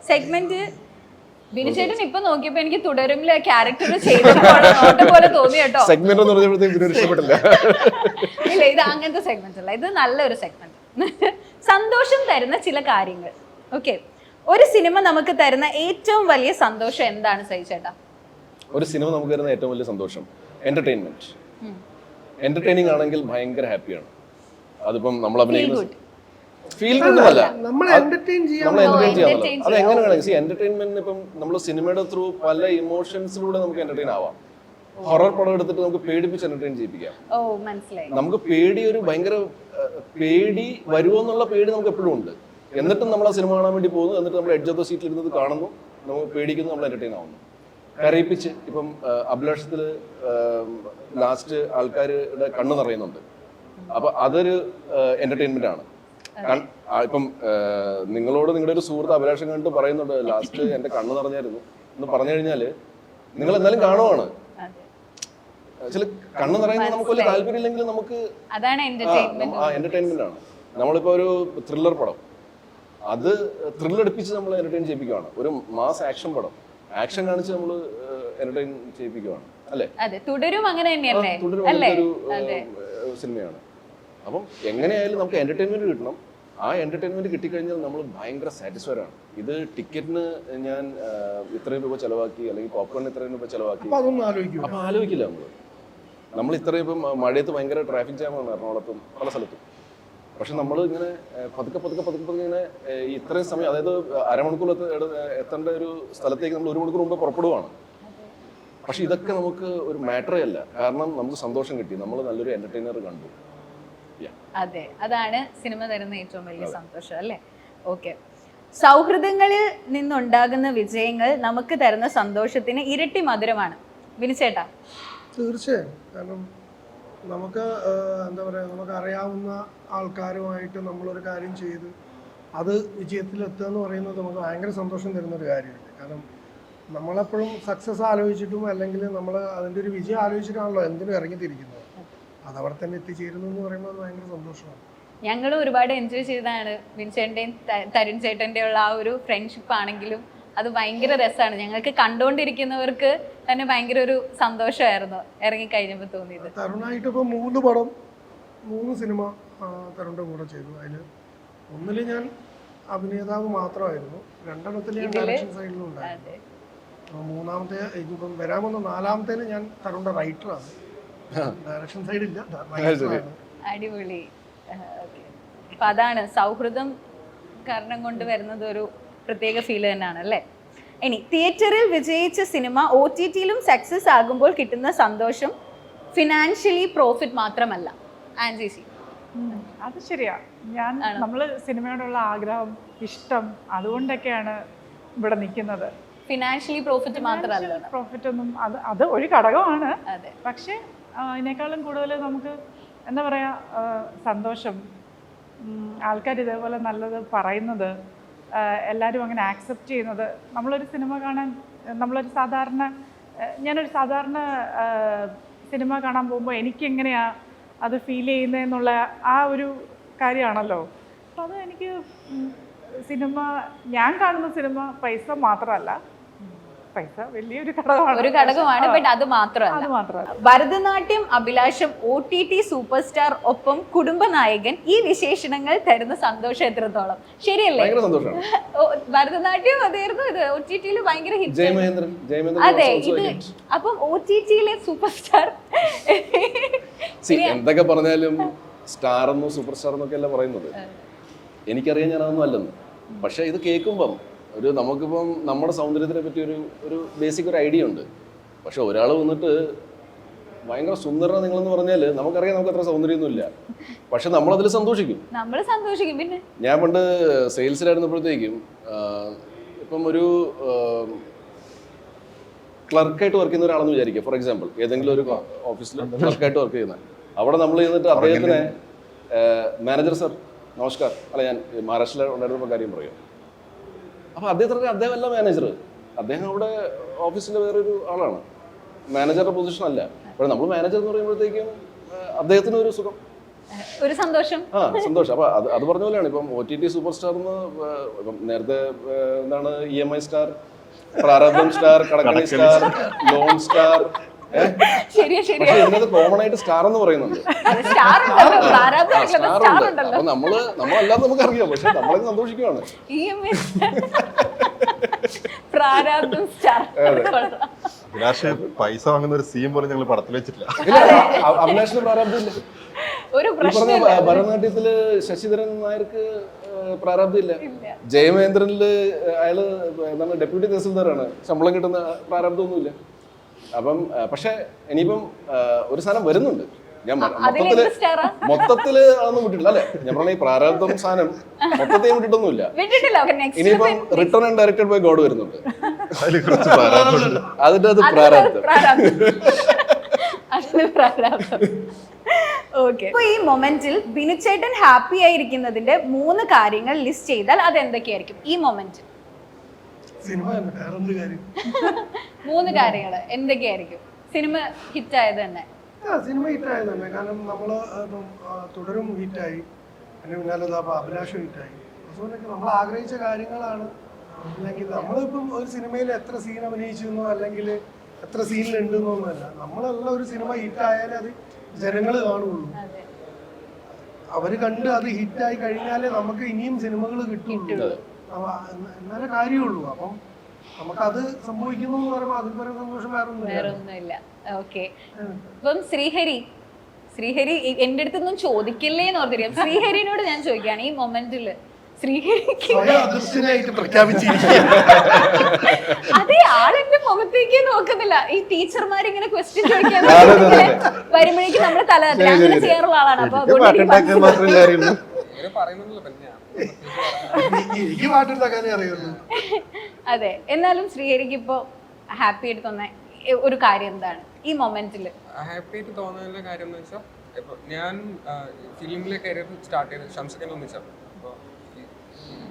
സെഗ്മെന്റ് ബിനുചേട്ടൻ ഇപ്പൊ നോക്കിയപ്പോ എനിക്ക് തുടരുമില്ല ക്യാരക്ടർ ചെയ്ത പോലെ തോന്നി കേട്ടോ. സെഗ്മെന്റ് എന്ന് പറഞ്ഞപ്പോഴത്തേക്കും ഇഷ്ടപ്പെട്ടില്ല. ഇല്ല, ഇത് അങ്ങനത്തെ സെഗ്മെന്റ് അല്ല, ഇത് നല്ലൊരു സെഗ്മെന്റ്. സന്തോഷം തരുന്ന ചില കാര്യങ്ങൾ. ഓക്കെ, ഒരു സിനിമ നമുക്ക് തരുന്ന ഏറ്റവും വലിയ സന്തോഷം എന്താണ് സഹിച്ചേട്ടാ? ഒരു സിനിമ നമുക്ക് തരുന്ന ഏറ്റവും വലിയ സന്തോഷം എന്റർടൈൻമെന്റ്. എന്റർടൈനിങ് ആണെങ്കിൽ ഭയങ്കര ഹാപ്പിയാണ്. അതിപ്പം നമ്മൾ അഭിനയിക്കുന്ന ഫീൽ ഗുഡല്ല, നമ്മൾ എന്റർടൈൻ ചെയ്യാൻ നമ്മൾ എന്റർടൈൻ ചെയ്യാന്നുള്ളത്. അത് എങ്ങനെയാണ് എന്റർടൈൻമെന്റിന് ഇപ്പം നമ്മൾ സിനിമയുടെ ത്രൂ പല ഇമോഷൻസിലൂടെ നമുക്ക് എന്റർടൈൻ ആവാം. ഹൊറർ പടം എടുത്തിട്ട് നമുക്ക് പേടിപ്പിച്ച് എന്റർടൈൻ ചെയ്യിപ്പിക്കാം. ഓ, മനസ്സിലായി. നമുക്ക് പേടി, ഒരു ഭയങ്കര പേടി വരുമോ എന്നുള്ള പേടി നമുക്ക് എപ്പോഴും ഉണ്ട്. എന്നിട്ടും നമ്മൾ ആ സിനിമ കാണാൻ വേണ്ടി പോകുന്നു, എന്നിട്ട് നമ്മൾ എഡ്ജ് ഓഫ് ദ സീറ്റിൽ ഇരുന്നത് കാണുന്നു, നമ്മൾ പേടിക്കുന്നു, നമ്മൾ എന്റർടൈൻ ആവുന്നു. കരയിപ്പിച്ച് ഇപ്പം അഭിലാഷത്തില് ലാസ്റ്റ് ആൾക്കാരുടെ കണ്ണ് നിറയുന്നുണ്ട്. അപ്പൊ അതൊരു എന്റർടൈൻമെന്റ് ആണ്. ഇപ്പം നിങ്ങളോട് നിങ്ങളുടെ ഒരു സുഹൃത്ത് അഭിലാഷം കണ്ടിട്ട് പറയുന്നുണ്ട് ലാസ്റ്റ് എന്റെ കണ്ണ് നിറഞ്ഞായിരുന്നു എന്ന് പറഞ്ഞു കഴിഞ്ഞാല് നിങ്ങൾ എന്നാലും കാണുവാണ്. ചില കണ്ണ് നിറയുന്നത് നമുക്ക് വലിയ താല്പര്യം ഇല്ലെങ്കിലും നമുക്ക് എന്റർടൈൻമെന്റ് ആണ്. നമ്മളിപ്പോ ഒരു ത്രില്ലർ പടം, അത് ത്രില്ലടിപ്പിച്ച് നമ്മൾ എന്റർടൈൻ ചെയ്യിപ്പിക്കുകയാണ്. ഒരു മാസ് ആക്ഷൻ പടം, ആക്ഷൻ കാണിച്ച് നമ്മൾ എന്റർടൈൻ ചെയ്യിപ്പിക്കുകയാണ്, അല്ലേ? തുടരും അങ്ങനെ തന്നെയല്ലേ? തുടരും ഒരു സിനിമയാണ്. അപ്പം എങ്ങനെയായാലും നമുക്ക് എന്റർടൈൻമെന്റ് കിട്ടണം. ആ എന്റർടൈൻമെന്റ് കിട്ടിക്കഴിഞ്ഞാൽ നമ്മൾ ഭയങ്കര സാറ്റിസ്ഫൈഡ് ആണ്. ഇത് ടിക്കറ്റിന് ഞാൻ ഇത്രയും രൂപ ചെലവാക്കി, അല്ലെങ്കിൽ പോപ്കോണിന് ഇത്രയും രൂപ ചെലവാക്കി, അപ്പൊ ആലോചിക്കില്ല നമ്മൾ ഇത്രയും ഇപ്പം മഴയത്ത് ഭയങ്കര ട്രാഫിക് ജാമാണ് എറണാകുളത്തും പല സ്ഥലത്തും. പക്ഷെ നമ്മൾ ഇങ്ങനെ പതുക്കെ ഇങ്ങനെ ഇത്രയും സമയം, അതായത് അരമണിക്കൂർ എത്തേണ്ട ഒരു സ്ഥലത്തേക്ക് നമ്മൾ 1 മണിക്കൂർ മുമ്പ് പുറപ്പെടുവാണ്. പക്ഷെ ഇതൊക്കെ നമുക്ക് ഒരു മാറ്ററേ അല്ല, കാരണം നമുക്ക് സന്തോഷം കിട്ടി, നമ്മൾ നല്ലൊരു എന്റർടൈനർ കണ്ടു. അതെ, അതാണ് സിനിമ തരുന്ന ഏറ്റവും വലിയ സന്തോഷം, അല്ലേ? ഓക്കെ, സൗഹൃദങ്ങളിൽ നിന്നുണ്ടാകുന്ന വിജയങ്ങൾ നമുക്ക് തരുന്ന സന്തോഷത്തിന് ഇരട്ടി മധുരമാണ്. ബിനുചേട്ടാ? തീർച്ചയായും. കാരണം നമുക്ക് എന്താ പറയുക, നമുക്ക് അറിയാവുന്ന ആൾക്കാരുമായിട്ട് നമ്മളൊരു കാര്യം ചെയ്ത് അത് വിജയത്തിലെത്തുക എന്ന് പറയുന്നത് നമുക്ക് ഭയങ്കര സന്തോഷം തരുന്നൊരു കാര്യമാണ്. കാരണം നമ്മളെപ്പോഴും സക്സസ് ആലോചിച്ചിട്ടും അല്ലെങ്കിൽ നമ്മൾ അതിൻ്റെ ഒരു വിജയം ആലോചിച്ചിട്ടാണല്ലോ എന്തിനും ഇറങ്ങിത്തിരിക്കുന്നത്. അതവിടെ തന്നെ എത്തിച്ചേരുന്നു എന്ന് പറയുമ്പോൾ അത് ഭയങ്കര സന്തോഷമാണ്. ഞങ്ങളും ഒരുപാട് എൻജോയ് ചെയ്തതാണ് ബിൻചേട്ടൻ്റെയും തരുൺ ചേട്ടൻ്റെയും ഉള്ള ആ ഒരു ഫ്രണ്ട്ഷിപ്പ് ആണെങ്കിലും അത് ഭയങ്കര രസമാണ്. ഞങ്ങൾക്ക് കണ്ടുകൊണ്ടിരിക്കുന്നവർക്ക് തന്നെ ഭയങ്കര ഒരു സന്തോഷമായിരുന്നു ഇറങ്ങിക്കഴിഞ്ഞപ്പോൾ തോന്നിയത്. തരുണായിട്ട് ഇപ്പോൾ 3 പടം 3 സിനിമ തരുണിൻ്റെ കൂടെ ചെയ്തു. അതിൽ ഒന്നിൽ ഞാൻ അഭിനേതാവ് മാത്രമായിരുന്നു, 2 ഞാൻ ഡയറക്ഷൻ സൈഡിലും ഉണ്ടായിരുന്നു. മൂന്നാമത്തെ ഇപ്പം വരാൻ വന്ന 4-ാമത്തേന് ഞാൻ തരുണിൻ്റെ റൈറ്ററാണ്, ഡയറക്ഷൻ സൈഡില്ല. അടിപൊളി. അപ്പൊ അതാണ് സൗഹൃദം കാരണം കൊണ്ട് വരുന്നത് ഒരു പ്രത്യേക ഫീൽ തന്നെയാണ്, അല്ലേ? ഇനി തിയേറ്ററിൽ വിജയിച്ച സിനിമ OTT-യിലും സക്സസ് ആകുമ്പോൾ കിട്ടുന്ന സന്തോഷം ഫിനാൻഷ്യലി പ്രോഫിറ്റ് മാത്രമല്ല. ആൻസി സി? അത് ശരിയാ. നമ്മള് സിനിമയോടുള്ള ആഗ്രഹം, ഇഷ്ടം, അതുകൊണ്ടൊക്കെയാണ് ഇവിടെ നിൽക്കുന്നത്. ഫിനാൻഷ്യലി പ്രോഫിറ്റ് മാത്രമല്ല, പ്രോഫിറ്റ് ഒന്നും അത് ഒരു ഘടകമാണ്. പക്ഷെ അതിനേക്കാളും കൂടുതൽ നമുക്ക് എന്താ പറയാ, സന്തോഷം, ആൾക്കാർ ഇതേപോലെ നല്ലത് പറയുന്നത്, എല്ലാവരും അങ്ങനെ ആക്സെപ്റ്റ് ചെയ്യുന്നത്. നമ്മളൊരു സിനിമ കാണാൻ, ഞാനൊരു സാധാരണ സിനിമ കാണാൻ പോകുമ്പോൾ എനിക്കെങ്ങനെയാ അത് ഫീൽ ചെയ്യുന്നതെന്നുള്ള ആ ഒരു കാര്യമാണല്ലോ. അപ്പം അത് എനിക്ക് ഞാൻ കാണുന്ന സിനിമ പൈസ മാത്രമല്ല, പൈസ വലിയൊരു ഘടകമാണ്, ബട്ട് അത് മാത്രമല്ല. ഭരതനാട്യം അഭിലാഷം OTT സൂപ്പർ സ്റ്റാർ ഒപ്പം കുടുംബനായകൻ, ഈ വിശേഷണങ്ങൾ തരുന്ന സന്തോഷം എത്രത്തോളം? ശരിയല്ലേ? ഭരതനാട്യം അതായിരുന്നു, ഇത് OTT-യിൽ ഭയങ്കര ഹിറ്റ്. അതെ, ഇത് അപ്പം OTT-യിലെ സൂപ്പർ സ്റ്റാർ. എന്തൊക്കെ പറഞ്ഞാലും സ്റ്റാർ എന്നോ സൂപ്പർ സ്റ്റാർ എന്നൊക്കെ അല്ല പറയുന്നത്. എനിക്കറിയാം ഞാൻ അതൊന്നും അല്ലെന്ന്. പക്ഷെ ഇത് കേൾക്കുമ്പം നമുക്കിപ്പം നമ്മുടെ സൗന്ദര്യത്തിനെ പറ്റി ഒരു ബേസിക് ഒരു ഐഡിയ ഉണ്ട്. പക്ഷെ ഒരാൾ വന്നിട്ട് ഭയങ്കര സുന്ദരന നിങ്ങളെന്ന് പറഞ്ഞാൽ നമുക്കറിയാം നമുക്ക് അത്ര സൗന്ദര്യമൊന്നും ഇല്ല, പക്ഷെ നമ്മളതിൽ സന്തോഷിക്കും. പിന്നെ ഞാൻ പണ്ട് സെയിൽസിലായിരുന്നപ്പോഴത്തേക്കും ഇപ്പം ഒരു ക്ലർക്കായിട്ട് വർക്ക് ചെയ്യുന്ന ഒരാളെന്ന് വിചാരിക്കുക. ഫോർ എക്സാമ്പിൾ, ഏതെങ്കിലും ഒരു ഓഫീസിൽ ക്ലർക്കായിട്ട് വർക്ക് ചെയ്യുന്ന, അവിടെ നമ്മൾ ചെന്നിട്ട് അദ്ദേഹത്തിനെ മാനേജർ സർ നമസ്കാർ, അല്ല ഞാൻ മഹാരാഷ്ട്രയിൽ ഉണ്ടായിരുന്നപ്പോൾ കാര്യം പറയാം. അപ്പോൾ അദ്ദേഹമല്ല മാനേജർ, അദ്ദേഹം അവിടെ ഓഫീസിലെ വേറൊരു ആളാണ്, മാനേജറുടെ പൊസിഷൻ അല്ല. അപ്പോൾ നമ്മൾ മാനേജർ എന്ന് പറയുമ്പോഴത്തേക്കും അദ്ദേഹത്തിന് ഒരു സുഖം, ഒരു സന്തോഷം. സന്തോഷം. അപ്പൊ അത് പറഞ്ഞ പോലെയാണ് ഇപ്പം OTT സൂപ്പർ സ്റ്റാർ എന്ന് ഇപ്പം നേരത്തെ എന്താണ് EMI സ്റ്റാർ, പ്രാരബ്ധം സ്റ്റാർ, കടക്കണി സ്റ്റാർ, ലോൺ സ്റ്റാർ, ശരിയാ പക്ഷെ ഇതിനകത്ത് കോമൺ ആയിട്ട് സ്റ്റാർ എന്ന് പറയുന്നുണ്ട്. സ്റ്റാർ ഉണ്ടല്ലോ. അപ്പൊ നമ്മളല്ലാതെ നമുക്ക് അറിയാം, പക്ഷെ നമ്മളെ സന്തോഷിക്കുകയാണ്. പ്രാരാബ്ധം സ്റ്റാർ. അഭിലാഷ് പൈസ വാങ്ങുന്ന ഒരു സീൻ പോലും ഞങ്ങൾ പടത്തിൽ വെച്ചിട്ടില്ല. അഭിലാഷിന് പ്രാരാബ്ധം ഇല്ല. ഒരു ഈ പറഞ്ഞ ഭരതനാട്യത്തില് ശശിധരൻ നായർക്ക് പ്രാരാബ്ധം ഇല്ല. ജയമേന്ദ്രനില് അയാള് എന്താണ് ഡെപ്യൂട്ടി തഹസിൽദാറാണ്, ശമ്പളം കിട്ടുന്ന പ്രാരാബ്ധമൊന്നുമില്ല. അപ്പം പക്ഷെ ഇനിയിപ്പം ഒരു സാധനം വരുന്നുണ്ട്. ഞാൻ മൊത്തത്തില് അതൊന്നും വിട്ടിട്ടില്ല അല്ലെ. ഞാൻ പറഞ്ഞ ഈ പ്രാരാബ്ധം സാധനം മൊത്തത്തിൽ വിട്ടിട്ടൊന്നുമില്ല. ഇനിയിപ്പം return and directed by God വരുന്നുണ്ട്, അതിന്റെ അത് പ്രാരാബ്ധം. ഓക്കെ, ഈ മൊമെന്റിൽ ബിനുചേട്ടൻ ഹാപ്പി ആയിരിക്കുന്നതിന്റെ 3 കാര്യങ്ങൾ ലിസ്റ്റ് ചെയ്താൽ അത് എന്തൊക്കെയായിരിക്കും ഈ മൊമെന്റിൽ? സിനിമ 3 കാര്യങ്ങൾ എന്തൊക്കെയായിരിക്കും? സിനിമ ഹിറ്റ് ആയത് തന്നെ. സിനിമ ഹിറ്റായത് തന്നെ, കാരണം നമ്മള് തുടരും ഹിറ്റായി, അതിന് പിന്നാലെ അഭിലാഷം ഹിറ്റായി. അതുകൊണ്ടൊക്കെ നമ്മൾ ആഗ്രഹിച്ച കാര്യങ്ങളാണ്. അല്ലെങ്കിൽ നമ്മളിപ്പം ഒരു സിനിമയിൽ എത്ര സീൻ അഭിനയിച്ചെന്നോ അല്ലെങ്കിൽ എത്ര സീനിലുണ്ടെന്നൊന്നുമല്ല, നമ്മളെല്ലാം ഒരു സിനിമ ഹിറ്റായാലേ അത് ജനങ്ങൾ കാണുള്ളൂ. അവര് കണ്ട് അത് ഹിറ്റായി കഴിഞ്ഞാലേ നമുക്ക് ഇനിയും സിനിമകൾ കിട്ടുള്ളൂ, എന്നാലേ കാര്യമുള്ളൂ. അപ്പം നമുക്കത് സംഭവിക്കുന്നു എന്ന് പറയുമ്പോൾ അതിൽ പറയുന്ന സന്തോഷം വേറെ ഒന്നുമില്ല. ഓക്കെ, ഇപ്പം ശ്രീഹരി എന്റെ അടുത്തൊന്നും ചോദിക്കില്ലേ എന്ന് ഓർത്തിരിക്കാം. ശ്രീഹരിനോട് ഞാൻ ചോദിക്കുകയാണ്, ഈ മൊമെന്റില് ശ്രീഹരിക്ക് അതേ ആളെന്റെ മുഖത്തേക്ക് നോക്കുന്നില്ല. ഈ ടീച്ചർമാരിങ്ങനെ ക്വസ്റ്റ്യൻ ചോദിക്കാൻ വരുമ്പോഴേക്കും നമ്മള് തല അങ്ങനെ ചെയ്യാറുള്ള ആളാണ്. അപ്പൊ അതെ, എന്നാലും ശ്രീഹരിക്ക് ഇപ്പൊ ഹാപ്പി ആയിട്ട് തോന്നുന്ന ഒരു കാര്യം എന്താണ് ഈ മൊമെന്റിൽ? ഹാപ്പി ആയിട്ട് തോന്നുന്ന കാര്യം എന്ന് വെച്ചാൽ ഇപ്പൊ ഞാൻ ഫിലിമിലെ കരിയർ സ്റ്റാർട്ട് ചെയ്ത് ഷംസക്കൻ ഒന്നിച്ചാണ്. അപ്പോൾ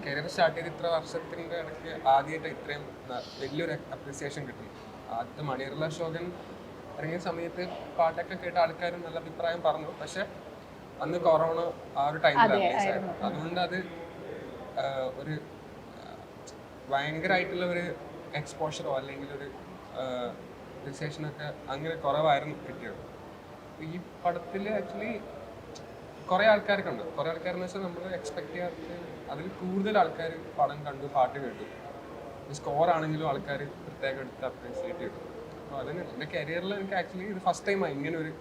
കരിയർ സ്റ്റാർട്ട് ചെയ്ത് ഇത്ര വർഷത്തിൻ്റെ ഇടയ്ക്ക് ആദ്യമായിട്ട് ഇത്രയും വലിയൊരു അപ്രിസിയേഷൻ കിട്ടും. ആദ്യത്തെ മണിയറുള്ള അശോകൻ ഇറങ്ങിയ സമയത്ത് പാട്ടൊക്കെ കേട്ട ആൾക്കാരും നല്ല അഭിപ്രായം പറഞ്ഞു. പക്ഷെ അന്ന് കൊറോണ ആ ഒരു ടൈമിലാണ്, അതുകൊണ്ട് അത് ഒരു ഭയങ്കരമായിട്ടുള്ള ഒരു എക്സ്പോഷറോ അല്ലെങ്കിൽ ഒരു അപ്രിസിയേഷനൊക്കെ അങ്ങനെ കുറവായിരുന്നു കിട്ടിയത്. ഈ പടത്തിൽ ആക്ച്വലി കുറേ ആൾക്കാരൊക്കെ ഉണ്ട്. കുറേ ആൾക്കാരെന്ന് വെച്ചാൽ നമ്മൾ എക്സ്പെക്ട് ചെയ്യാത്ത അതിൽ കൂടുതൽ ആൾക്കാർ പടം കണ്ടു, പാട്ട് കേട്ടു. സ്കോർ ആണെങ്കിലും ആൾക്കാർ പ്രത്യേകം എടുത്ത് അപ്രീഷിയേറ്റ് ചെയ്തു. അപ്പോൾ അതിന് എൻ്റെ കരിയറിൽ എനിക്ക് ആക്ച്വലി ഇത് ഫസ്റ്റ് ടൈമാണ് ഇങ്ങനെ ഒരു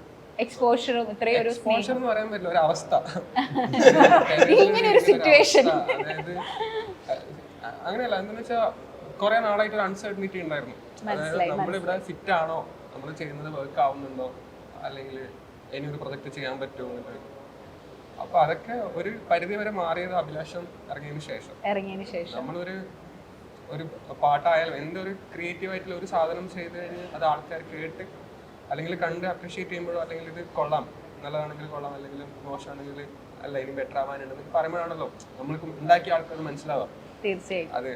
എക്സ്പോഷർ എന്ന് പറയാൻ പറ്റില്ല, ഒരു അവസ്ഥ. അതായത് അങ്ങനെയല്ല, എന്താണെന്ന് വെച്ചാൽ കുറെ നാളായിട്ട് ഒരു അൺസർട്ടനിറ്റി ഉണ്ടായിരുന്നു. അതായത് നമ്മളിവിടെ ഫിറ്റ് ആണോ, നമ്മൾ ചെയ്യുന്നത് വർക്ക് ആവുന്നുണ്ടോ, അല്ലെങ്കിൽ ഇനി ഒരു പ്രൊജക്ട് ചെയ്യാൻ പറ്റുമോ എന്നുള്ളത്. അപ്പൊ അതൊക്കെ ഒരു പരിധി വരെ മാറിയത് അഭിലാഷം ഇറങ്ങിയതിന് ശേഷം. നമ്മളൊരു പാട്ടായാലും എന്തൊരു ക്രിയേറ്റീവ് ആയിട്ടുള്ള ഒരു സാധനം ചെയ്ത് കഴിഞ്ഞാൽ അത് ആൾക്കാർ കേട്ട് അല്ലെങ്കിൽ കണ്ട് അപ്രീഷിയേറ്റ് ചെയ്യുമ്പോഴോ, അല്ലെങ്കിൽ ഇത് കൊള്ളാം, നല്ലതാണെങ്കിൽ കൊള്ളാം, അല്ലെങ്കിൽ മോശമാണെങ്കിൽ അല്ല ഇനി ബെറ്റർ ആവാനുണ്ടെന്ന് പറയുമ്പോഴാണല്ലോ നമ്മൾക്ക് ഉണ്ടാക്കിയ ആൾക്കാർ മനസ്സിലാവാം തീർച്ചയായും അത്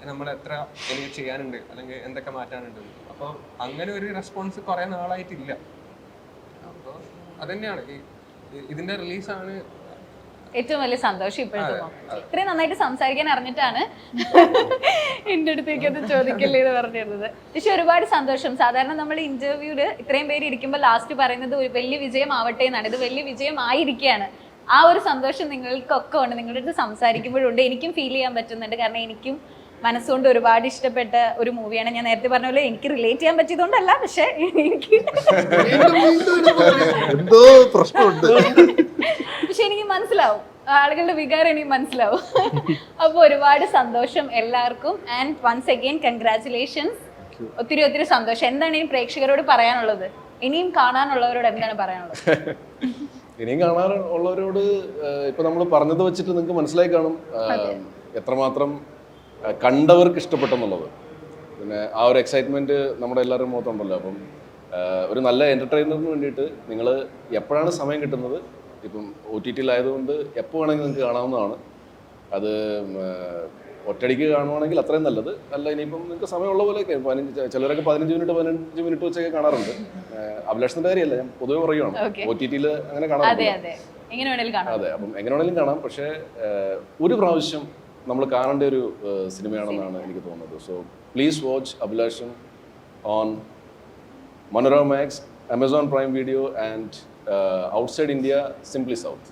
നമ്മൾ എത്ര എനിക്ക് ചെയ്യാനുണ്ട് അല്ലെങ്കിൽ എന്തൊക്കെ മാറ്റാനുണ്ട്. അപ്പോൾ അങ്ങനെ ഒരു റെസ്പോൺസ് കുറെ നാളായിട്ടില്ല. അപ്പോൾ അതന്നെയാണ് ഇതിന്റെ റിലീസാണ് ഏറ്റവും വലിയ സന്തോഷം ഇപ്പോഴത്തെ. ഇത്രയും നന്നായിട്ട് സംസാരിക്കാൻ അറിഞ്ഞിട്ടാണ് എൻ്റെ അടുത്തേക്ക് അത് ചോദിക്കല്ലേ എന്ന് പറഞ്ഞിരുന്നത്. പക്ഷെ ഒരുപാട് സന്തോഷം. സാധാരണ നമ്മൾ ഇന്റർവ്യൂല് ഇത്രയും പേര് ഇരിക്കുമ്പോൾ ലാസ്റ്റ് പറയുന്നത് ഒരു വലിയ വിജയം ആവട്ടെ എന്നാണ്. ഇത് വലിയ വിജയം ആയിരിക്കുകയാണ്. ആ ഒരു സന്തോഷം നിങ്ങൾക്കൊക്കെ ഉണ്ട്, നിങ്ങളുടെ അടുത്ത് സംസാരിക്കുമ്പോഴുണ്ട്. എനിക്കും ഫീൽ ചെയ്യാൻ പറ്റുന്നുണ്ട്. കാരണം എനിക്കും മനസ്സുകൊണ്ട് ഒരുപാട് ഇഷ്ടപ്പെട്ട ഒരു മൂവിയാണ്. ഞാൻ നേരത്തെ പറഞ്ഞ പോലെ എനിക്ക് റിലേറ്റ് ചെയ്യാൻ പറ്റിയതുകൊണ്ടല്ല, പക്ഷെ എനിക്ക് എന്തോ പ്രശ്നമുണ്ട്. പക്ഷെ എനിക്ക് മനസ്സിലാവും, ആളുകളുടെ വികാരം എനിക്ക് മനസ്സിലാവും. അപ്പോൾ ഒരുപാട് സന്തോഷം എല്ലാവർക്കും. And once again congratulations. ഒത്തിരി ഒത്തിരി സന്തോഷം. എന്താണ് ഇനി പ്രേക്ഷകരോട് പറയാനുള്ളത്? ഇനിയും കാണാനുള്ളവരോട് എന്താണ് പറയാനുള്ളത്? ഇനിയും കാണാനുള്ളവരോട് ഇപ്പൊ നമ്മൾ പറഞ്ഞത് വെച്ചിട്ട് നിങ്ങൾക്ക് മനസ്സിലായി കാണും എത്രമാത്രം കണ്ടവർക്ക് ഇഷ്ടപ്പെട്ടെന്നുള്ളത്. പിന്നെ ആ ഒരു എക്സൈറ്റ്മെന്റ് നമ്മുടെ എല്ലാവരും മുഖത്തുണ്ടല്ലോ. അപ്പം ഒരു നല്ല എന്റർടൈനറിന് വേണ്ടിയിട്ട് നിങ്ങൾ എപ്പോഴാണ് സമയം കിട്ടുന്നത്, ഇപ്പം OTT ആയതുകൊണ്ട് എപ്പോൾ വേണമെങ്കിൽ നിങ്ങൾക്ക് കാണാവുന്നതാണ്. അത് ഒറ്റയടിക്ക് കാണുവാണെങ്കിൽ അത്രയും നല്ലത്. അല്ല ഇനിയിപ്പം നിങ്ങൾക്ക് സമയമുള്ള പോലെയൊക്കെ 15 ചിലരൊക്കെ 15 മിനിറ്റ് വെച്ചൊക്കെ കാണാറുണ്ട്. അഭിലാഷത്തിന്റെ കാര്യമല്ല, ഞാൻ പൊതുവെ പറയുവാണ്. OTT-ൽ അങ്ങനെ കാണാറുണ്ട്. എങ്ങനെ വേണേലും കാണാം. അതെ, അപ്പം എങ്ങനെ വേണേലും കാണാം. പക്ഷേ ഒരു പ്രാവശ്യം നമ്മൾ കാണേണ്ട ഒരു സിനിമയാണെന്നാണ് എനിക്ക് തോന്നുന്നത്. So please watch Abhilasham on Manora Max, Amazon Prime Video, and outside India, Simply South.